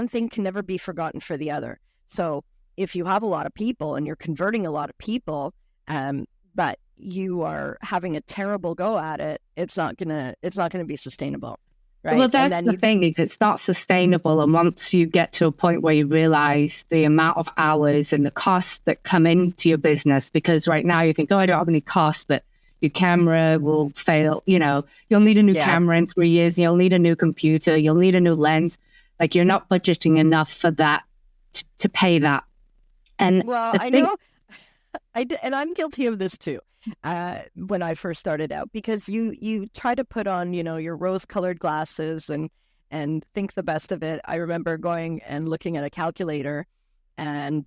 [SPEAKER 2] thing can never be forgotten for the other. So if you have a lot of people and you're converting a lot of people, but you are having a terrible go at it, it's not gonna be sustainable. Right?
[SPEAKER 1] Well, that's the thing, is it's not sustainable. And once you get to a point where you realize the amount of hours and the costs that come into your business, because right now you think, oh, I don't have any costs, but your camera will fail. You'll need a new camera in 3 years. You'll need a new computer. You'll need a new lens. Like, you're not budgeting enough for that to pay that. And
[SPEAKER 2] know, and I'm guilty of this too. When I first started out, because you try to put on, your rose-colored glasses and think the best of it. I remember going and looking at a calculator and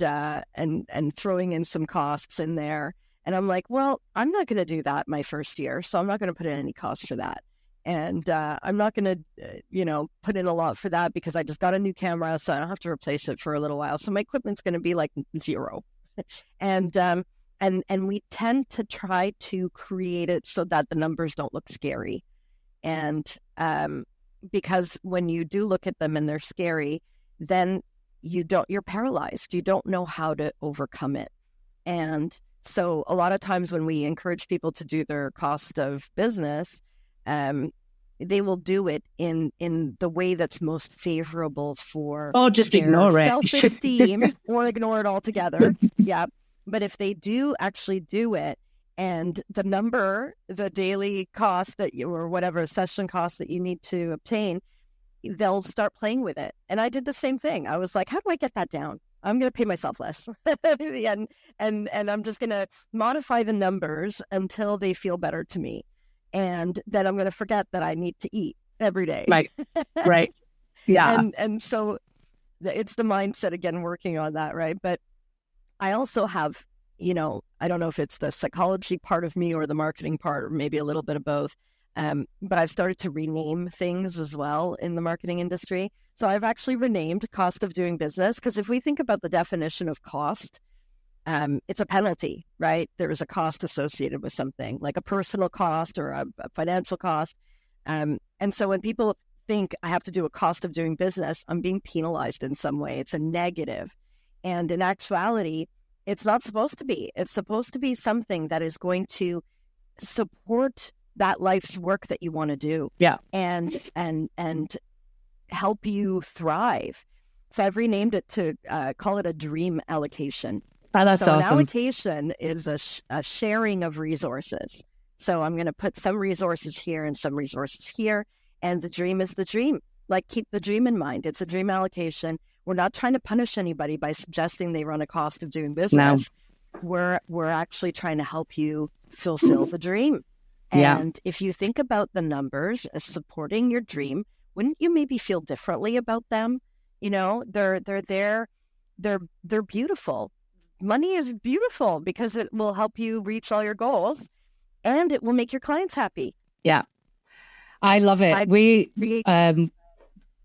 [SPEAKER 2] throwing in some costs in there. And I'm like, well, I'm not going to do that my first year, so I'm not going to put in any costs for that. And I'm not going to, put in a lot for that, because I just got a new camera, so I don't have to replace it for a little while. So my equipment's going to be like zero. And we tend to try to create it so that the numbers don't look scary. And because when you do look at them and they're scary, then you're paralyzed. You don't know how to overcome it. And so a lot of times when we encourage people to do their cost of business, they will do it in the way that's most favorable for
[SPEAKER 1] just ignore it.
[SPEAKER 2] Self-esteem, or ignore it altogether. Yeah. But if they do actually do it, and the daily cost or whatever session cost that you need to obtain, they'll start playing with it. And I did the same thing. I was like, how do I get that down? I'm going to pay myself less. and I'm just going to modify the numbers until they feel better to me. and then I'm going to forget that I need to eat every day.
[SPEAKER 1] Right. Right. Yeah.
[SPEAKER 2] And so it's the mindset again, working on that, right? But I also have, I don't know if it's the psychology part of me or the marketing part, or maybe a little bit of both. But I've started to rename things as well in the marketing industry. So I've actually renamed cost of doing business, because if we think about the definition of cost, it's a penalty, right? There is a cost associated with something, like a personal cost or a financial cost. And so when people think I have to do a cost of doing business, I'm being penalized in some way. It's a negative. And in actuality, it's not supposed to be. It's supposed to be something that is going to support that life's work that you want to do.
[SPEAKER 1] Yeah.
[SPEAKER 2] And help you thrive. So I've renamed it to call it a dream allocation.
[SPEAKER 1] Oh, that's
[SPEAKER 2] so
[SPEAKER 1] awesome.
[SPEAKER 2] An allocation is a sharing of resources. So I'm going to put some resources here and some resources here. And the dream is the dream. Like, keep the dream in mind. It's a dream allocation. We're not trying to punish anybody by suggesting they run a cost of doing business. No. We're actually trying to help you fulfill the dream. And if you think about the numbers as supporting your dream, wouldn't you maybe feel differently about them? They're there. They're beautiful. Money is beautiful because it will help you reach all your goals, and it will make your clients happy.
[SPEAKER 1] Yeah. I love it.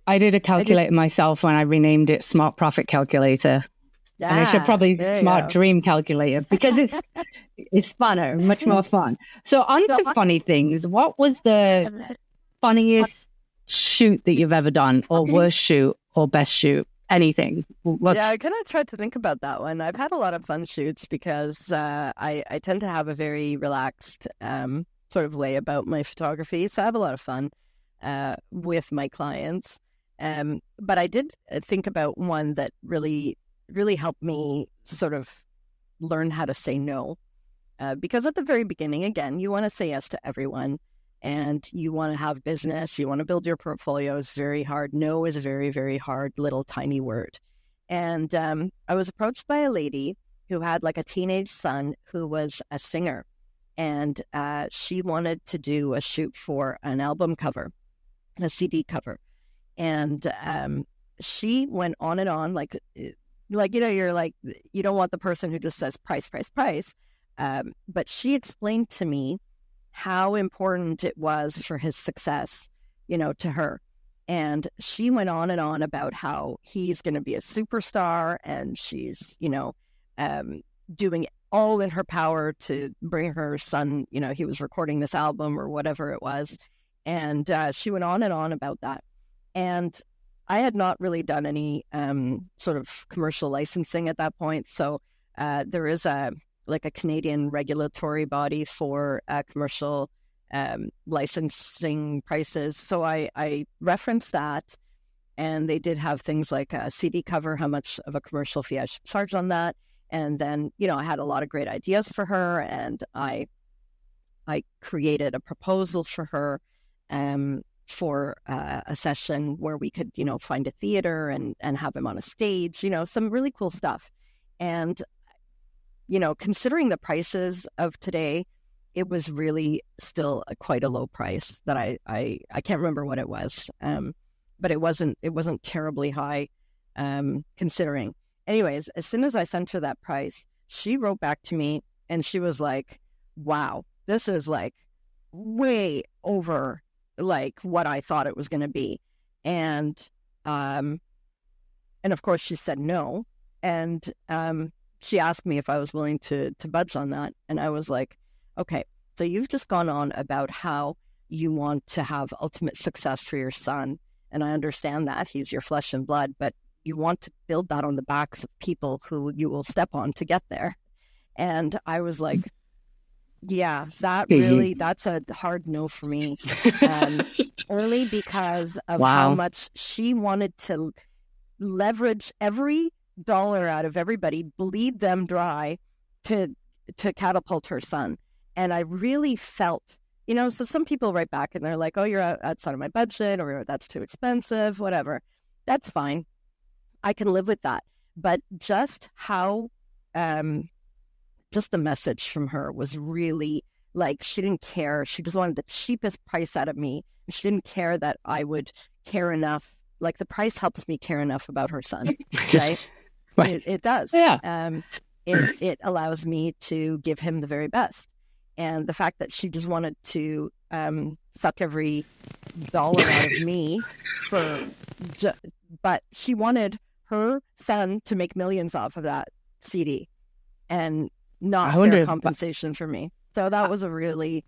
[SPEAKER 1] I did a calculator myself when I renamed it Smart Profit Calculator. Yeah, and I should probably Smart Dream Calculator, because it's funner, much more fun. So on to funny things. What was the funniest shoot that you've ever done, or worst shoot, or best shoot? Anything?
[SPEAKER 2] Yeah, I kind of tried to think about that one. I've had a lot of fun shoots because I tend to have a very relaxed sort of way about my photography. So I have a lot of fun with my clients. But I did think about one that really helped me sort of learn how to say no. Because at the very beginning, again, you want to say yes to everyone, and you want to have business, you want to build your portfolio. It's very hard. No is a very, very hard little tiny word. And I was approached by a lady who had like a teenage son who was a singer. And she wanted to do a shoot for an album cover, a CD cover. And she went on and on, like, you're like, you don't want the person who just says price, price, price. But she explained to me how important it was for his success, to her. And she went on and on about how he's going to be a superstar, and she's, doing all in her power to bring her son, he was recording this album or whatever it was. And she went on and on about that. And I had not really done any sort of commercial licensing at that point. So there is a Canadian regulatory body for commercial licensing prices. So I referenced that, and they did have things like a CD cover, how much of a commercial fee I should charge on that. And then, I had a lot of great ideas for her, and I created a proposal for her for a session where we could, find a theater and have him on a stage, some really cool stuff. And considering the prices of today, it was really still quite a low price that I can't remember what it was, but it wasn't terribly high, considering. Anyways, as soon as I sent her that price, she wrote back to me, and she was like, "Wow, this is like way over like what I thought it was going to be," and of course she said no, and she asked me if I was willing to budge on that. And I was like, okay, so you've just gone on about how you want to have ultimate success for your son. And I understand that he's your flesh and blood, but you want to build that on the backs of people who you will step on to get there. And I was like, yeah, that's a hard no for me. Only because of how much she wanted to leverage every dollar out of everybody, bleed them dry to catapult her son. And I really felt, so some people write back and they're like, oh, you're outside of my budget, or that's too expensive, whatever. That's fine. I can live with that. But just how, just the message from her was really, Like, she didn't care. She just wanted the cheapest price out of me. She didn't care that I would care enough. Like, the price helps me care enough about her son, right?
[SPEAKER 1] Right.
[SPEAKER 2] It does.
[SPEAKER 1] Yeah.
[SPEAKER 2] It allows me to give him the very best. And the fact that she just wanted to suck every dollar out of me but she wanted her son to make millions off of that CD, and not fair compensation for me. So that was a really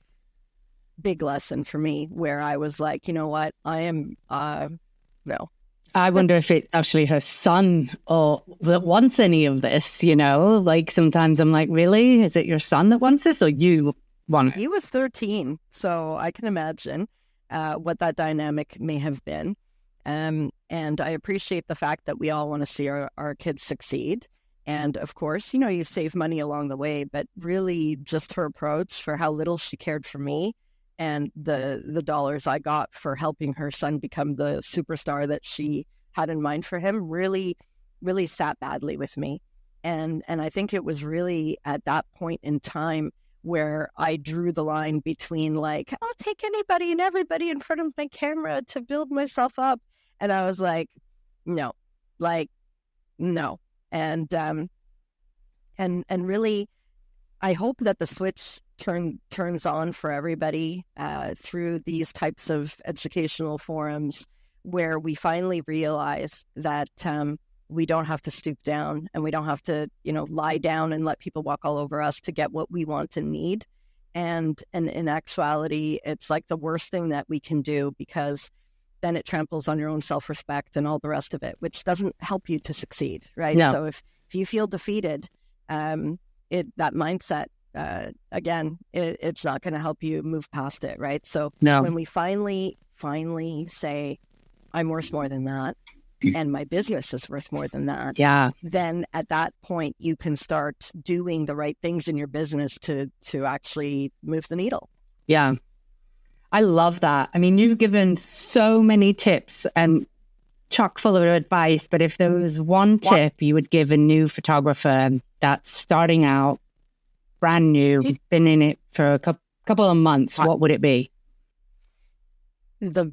[SPEAKER 2] big lesson for me, where I was like, you know what, I am no.
[SPEAKER 1] I wonder if it's actually her son or that wants any of this, like sometimes I'm like, really? Is it your son that wants this or you want it?
[SPEAKER 2] He was 13, so I can imagine what that dynamic may have been. And I appreciate the fact that we all want to see our kids succeed. And of course, you save money along the way, but really just her approach for how little she cared for me, and the dollars I got for helping her son become the superstar that she had in mind for him really, really sat badly with me. And I think it was really at that point in time where I drew the line between, like, I'll take anybody and everybody in front of my camera to build myself up. And I was like, no. And really, I hope that the switch turns on for everybody through these types of educational forums, where we finally realize that we don't have to stoop down, and we don't have to, lie down and let people walk all over us to get what we want and need. And in actuality, it's like the worst thing that we can do, because then it tramples on your own self-respect and all the rest of it, which doesn't help you to succeed, right?
[SPEAKER 1] No.
[SPEAKER 2] So if you feel defeated, that mindset, again, it's not going to help you move past it, right? So when we finally say, I'm worth more than that, and my business is worth more than that, then at that point you can start doing the right things in your business to actually move the needle.
[SPEAKER 1] Yeah. I love that. I mean, you've given so many tips and chock full of advice, but if there was one tip you would give a new photographer that's starting out, brand new, been in it for a couple of months, what would it be?
[SPEAKER 2] The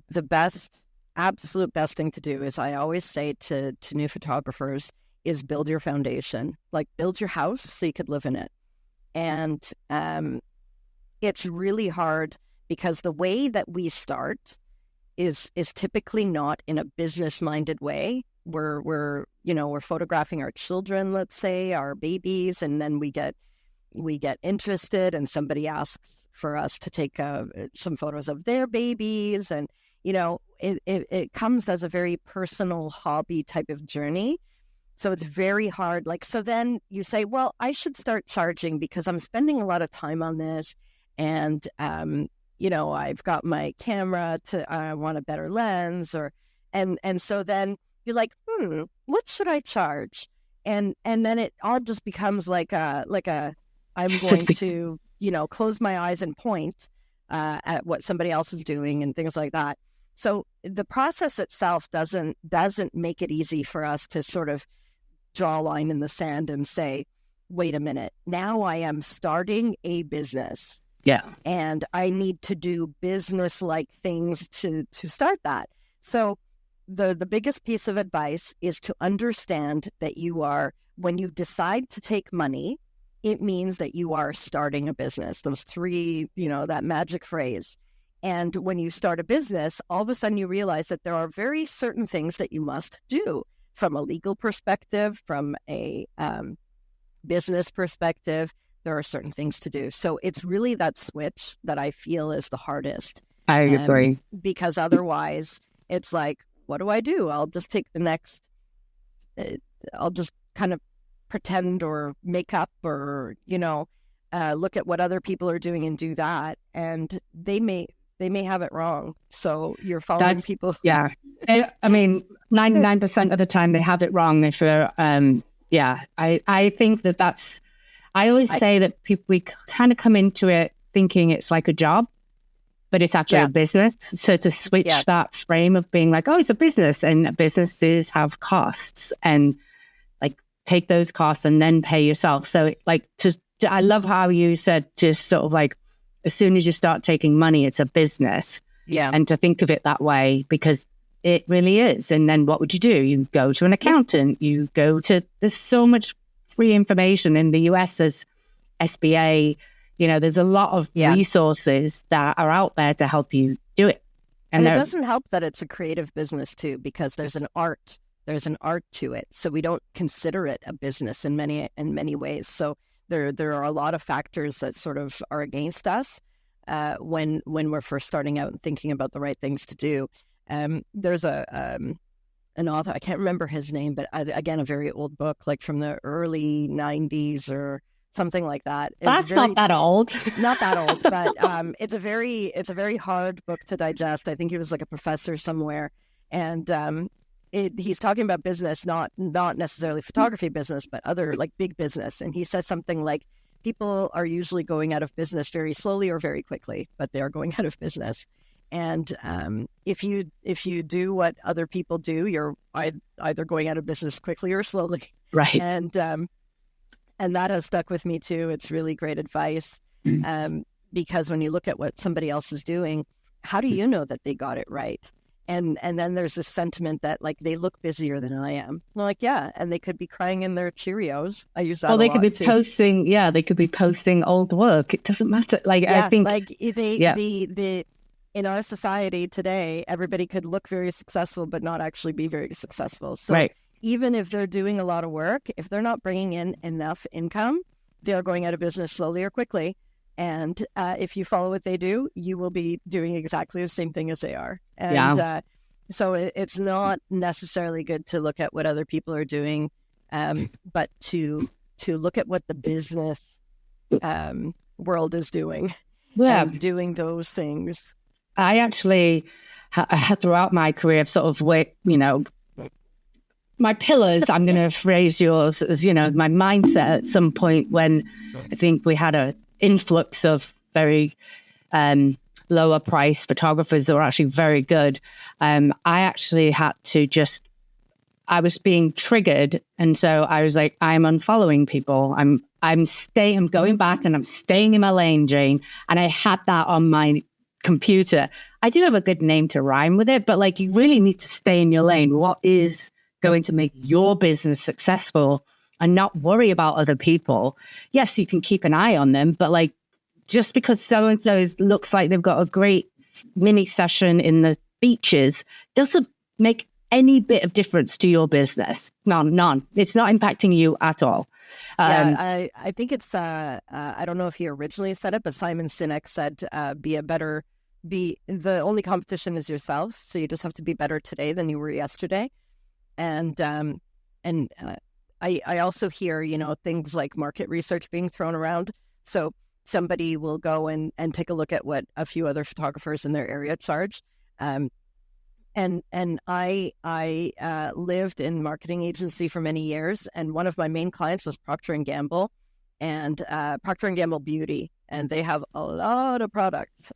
[SPEAKER 2] absolute best thing to do is, I always say to new photographers, is build your foundation. Like, build your house so you could live in it. And it's really hard, because the way that we start is typically not in a business-minded way. We're photographing our children, let's say, our babies, and then we get interested, and somebody asks for us to take some photos of their babies, and it comes as a very personal hobby type of journey. So it's very hard. Like, so then you say, well, I should start charging because I'm spending a lot of time on this, and I've got my camera I want a better lens, and so then you're like, what should I charge? And then it all just becomes like a I'm going to, close my eyes and point at what somebody else is doing and things like that. So the process itself doesn't make it easy for us to sort of draw a line in the sand and say, wait a minute, now I am starting a business.
[SPEAKER 1] Yeah.
[SPEAKER 2] And I need to do business-like things to start that. So the biggest piece of advice is to understand that when you decide to take money, it means that you are starting a business. Those three, that magic phrase. And when you start a business, all of a sudden you realize that there are very certain things that you must do from a legal perspective, from a business perspective. There are certain things to do. So it's really that switch that I feel is the hardest.
[SPEAKER 1] I agree.
[SPEAKER 2] Because otherwise it's like, what do I do? I'll just take the next, I'll just kind of pretend or make up or, look at what other people are doing and do that. And they may have it wrong. So you're following people.
[SPEAKER 1] Yeah. I mean, 99% of the time they have it wrong. If you're, I think that's, I always say that we kind of come into it thinking it's like a job, but it's actually a business. So to switch that frame of being like, oh, it's a business, and businesses have costs, and like take those costs and then pay yourself. So like, I love how you said, just sort of like as soon as you start taking money, it's a business.
[SPEAKER 2] Yeah.
[SPEAKER 1] And to think of it that way, because it really is. And then what would you do? You go to an accountant, there's so much free information in the US as SBA. There's a lot of resources that are out there to help you do it.
[SPEAKER 2] And it doesn't help that it's a creative business too, because there's an art to it. So we don't consider it a business in many ways. So there are a lot of factors that sort of are against us when we're first starting out and thinking about the right things to do. There's an author, I can't remember his name, but again, a very old book, like from the early 90s or something like that.
[SPEAKER 1] That's not that old.
[SPEAKER 2] Not that old, but it's a very hard book to digest. I think he was like a professor somewhere, and he's talking about business, not necessarily photography business, but other like big business. And he says something like, people are usually going out of business very slowly or very quickly, but they are going out of business. And if you do what other people do, you're either going out of business quickly or slowly.
[SPEAKER 1] Right.
[SPEAKER 2] And that has stuck with me too. It's really great advice, because when you look at what somebody else is doing, how do you know that they got it right? And then there's this sentiment that like they look busier than I am. I'm like, yeah, and they could be crying in their Cheerios. I use that.
[SPEAKER 1] Well,
[SPEAKER 2] they
[SPEAKER 1] could be too. Posting. Yeah, they could be posting old work. It doesn't matter. Like I think,
[SPEAKER 2] like the in our society today, everybody could look very successful, but not actually be very successful. So
[SPEAKER 1] right.
[SPEAKER 2] Even if they're doing a lot of work, if they're not bringing in enough income, they're going out of business slowly or quickly. And if you follow what they do, you will be doing exactly the same thing as they are. And so it's not necessarily good to look at what other people are doing, but to look at what the business world is doing.
[SPEAKER 1] Yeah,
[SPEAKER 2] and doing those things.
[SPEAKER 1] I actually, throughout my career, I've sort of my pillars, I'm going to phrase yours as, my mindset at some point when I think we had an influx of very lower price photographers that were actually very good. I actually had to I was being triggered. And so I was like, I'm unfollowing people. I'm going back and I'm staying in my lane, Jane. And I had that on my computer. I do have a good name to rhyme with it, but like you really need to stay in your lane. What is going to make your business successful and not worry about other people? Yes, you can keep an eye on them, but like just because so-and-so looks like they've got a great mini session in the beaches doesn't make any bit of difference to your business. None. It's not impacting you at all.
[SPEAKER 2] I think it's, I don't know if he originally said it, but Simon Sinek said, the only competition is yourself. So you just have to be better today than you were yesterday. And I also hear, things like market research being thrown around. So somebody will go and take a look at what a few other photographers in their area charge. And I lived in marketing agency for many years, and one of my main clients was Procter and Gamble, and Procter and Gamble Beauty, and they have a lot of products.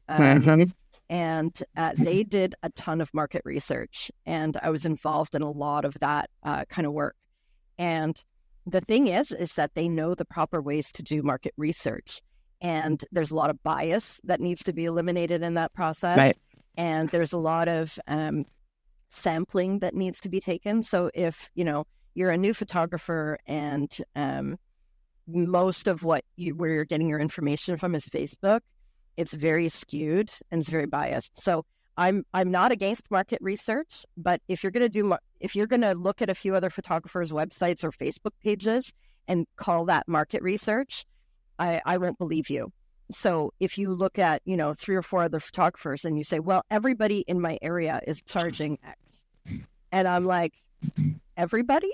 [SPEAKER 2] And they did a ton of market research, and I was involved in a lot of that kind of work. And the thing is that they know the proper ways to do market research, and there's a lot of bias that needs to be eliminated in that process.
[SPEAKER 1] Right.
[SPEAKER 2] And there's a lot of sampling that needs to be taken. So if, you're a new photographer and most of where you're getting your information from is Facebook, it's very skewed and it's very biased. So I'm not against market research, but if you're going to look at a few other photographers' websites or Facebook pages and call that market research, I won't believe you. So if you look at, 3 or 4 other photographers and you say, well, everybody in my area is charging X. And I'm like, everybody?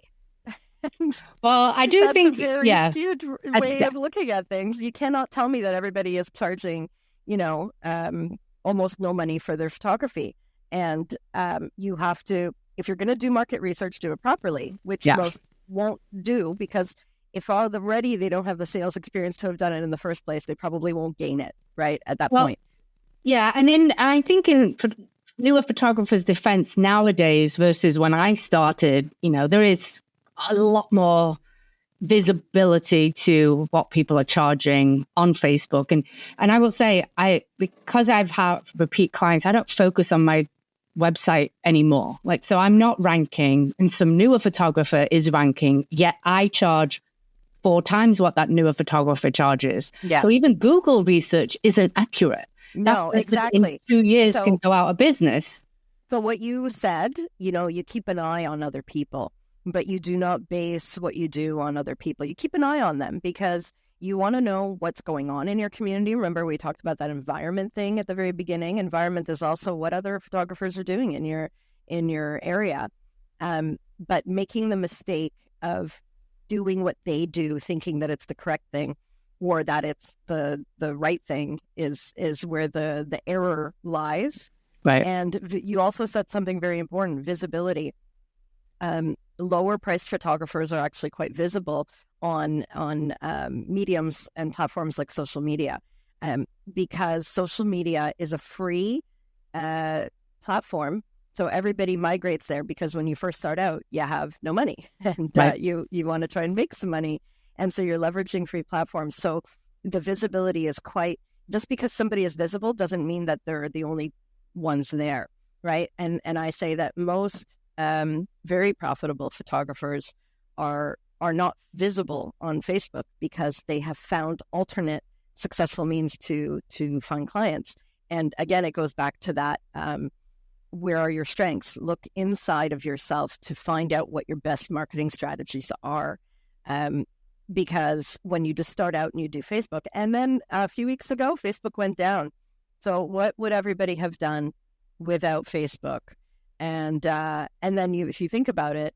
[SPEAKER 1] Well, I do think,
[SPEAKER 2] that's a very skewed way of looking at things. You cannot tell me that everybody is charging, almost no money for their photography. And you have to, if you're going to do market research, do it properly, which most won't do, because if already they don't have the sales experience to have done it in the first place, they probably won't gain it, right, at that point.
[SPEAKER 1] Yeah, and I think in newer photographers' defense nowadays versus when I started, there is a lot more visibility to what people are charging on Facebook. And I will say, because I've had repeat clients, I don't focus on my website anymore. Like, so I'm not ranking, and some newer photographer is ranking, yet I charge 4 times what that newer photographer charges.
[SPEAKER 2] Yeah.
[SPEAKER 1] So even Google research isn't accurate.
[SPEAKER 2] No, exactly.
[SPEAKER 1] In 2 years can go out of business.
[SPEAKER 2] So what you said, you keep an eye on other people, but you do not base what you do on other people. You keep an eye on them because you want to know what's going on in your community. Remember, we talked about that environment thing at the very beginning. Environment is also what other photographers are doing in your area. But making the mistake of doing what they do, thinking that it's the correct thing or that it's the right thing is where the error lies.
[SPEAKER 1] Right.
[SPEAKER 2] And you also said something very important, visibility. Lower priced photographers are actually quite visible on mediums and platforms like social media, because social media is a free platform. So everybody migrates there because when you first start out, you have no money and
[SPEAKER 1] right.
[SPEAKER 2] you want to try and make some money. And so you're leveraging free platforms. So the visibility is just because somebody is visible doesn't mean that they're the only ones there, right? And I say that most very profitable photographers are not visible on Facebook because they have found alternate successful means to find clients. And again, it goes back to that, where are your strengths? Look inside of yourself to find out what your best marketing strategies are. Because when you just start out and you do Facebook, and then a few weeks ago, Facebook went down. So what would everybody have done without Facebook? And then if you think about it,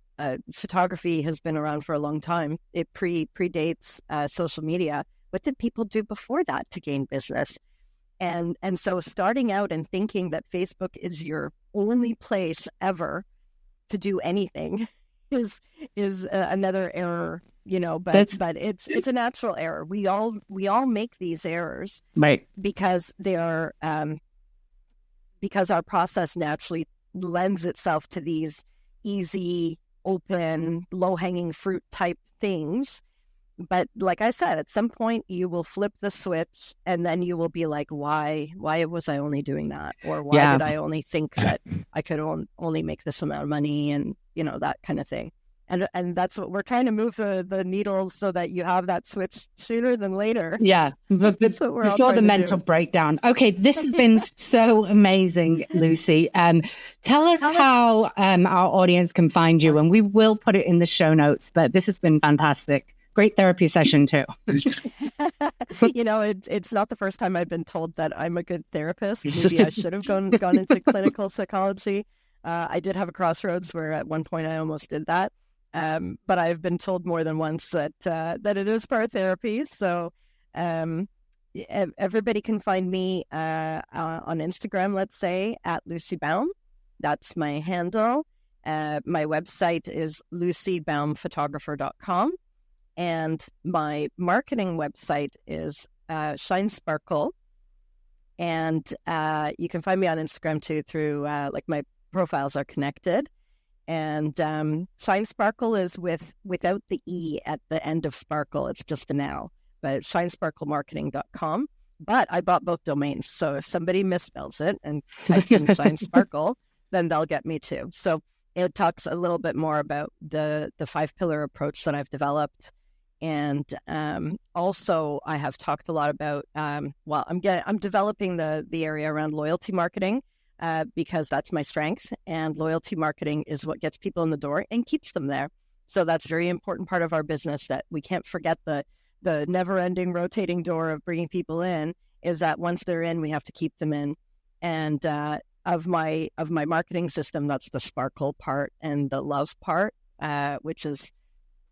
[SPEAKER 2] photography has been around for a long time. It predates social media. What did people do before that to gain business? And so starting out and thinking that Facebook is your only place ever to do anything is another error, but it's a natural error. We all make these errors,
[SPEAKER 1] right?
[SPEAKER 2] Because they are because our process naturally lends itself to these easy, open, low-hanging fruit type things. But like I said, at some point you will flip the switch and then you will be like, why was I only doing that? Or why did I only think that I could only make this amount of money, and that kind of thing. And that's what we're trying to move the needle so that you have that switch sooner than later.
[SPEAKER 1] Yeah.
[SPEAKER 2] That's what we're all
[SPEAKER 1] before the
[SPEAKER 2] trying to
[SPEAKER 1] mental
[SPEAKER 2] do.
[SPEAKER 1] breakdown. Okay, this has been so amazing, Lucy. Tell us how our audience can find you, and we will put it in the show notes, but this has been fantastic. Great therapy session too.
[SPEAKER 2] It's not the first time I've been told that I'm a good therapist. Maybe I should have gone into clinical psychology. I did have a crossroads where at one point I almost did that. But I've been told more than once that it is part therapy. So everybody can find me on Instagram, let's say, at Lucy Baum. That's my handle. My website is lucybaumphotographer.com. And my marketing website is Shine Sparkle. And you can find me on Instagram too through my profiles are connected. And Shine Sparkle is without the E at the end of Sparkle. It's just an L, but shinesparklemarketing.com. But I bought both domains. So if somebody misspells it and types in Shine Sparkle, then they'll get me too. So it talks a little bit more about the 5-pillar approach that I've developed. And also I have talked a lot about, I'm developing the area around loyalty marketing. Because that's my strength, and loyalty marketing is what gets people in the door and keeps them there. So that's a very important part of our business, that we can't forget the never-ending rotating door of bringing people in, is that once they're in, we have to keep them in. And of my marketing system, that's the sparkle part and the love part, which is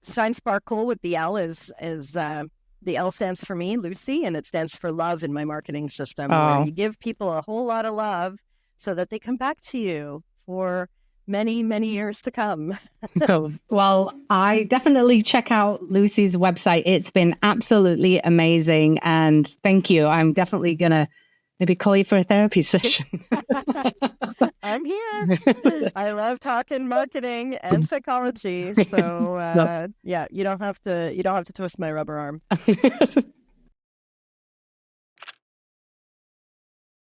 [SPEAKER 2] Shine Sparkle with the L is the L stands for me, Lucy, and it stands for love in my marketing system, where you give people a whole lot of love so that they come back to you for many, many years to come.
[SPEAKER 1] Cool. Well, I definitely check out Lucy's website. It's been absolutely amazing. And thank you. I'm definitely going to Maybe call you for a therapy session.
[SPEAKER 2] I'm here. I love talking marketing and psychology. So
[SPEAKER 1] No.
[SPEAKER 2] yeah, you don't have to twist my rubber arm.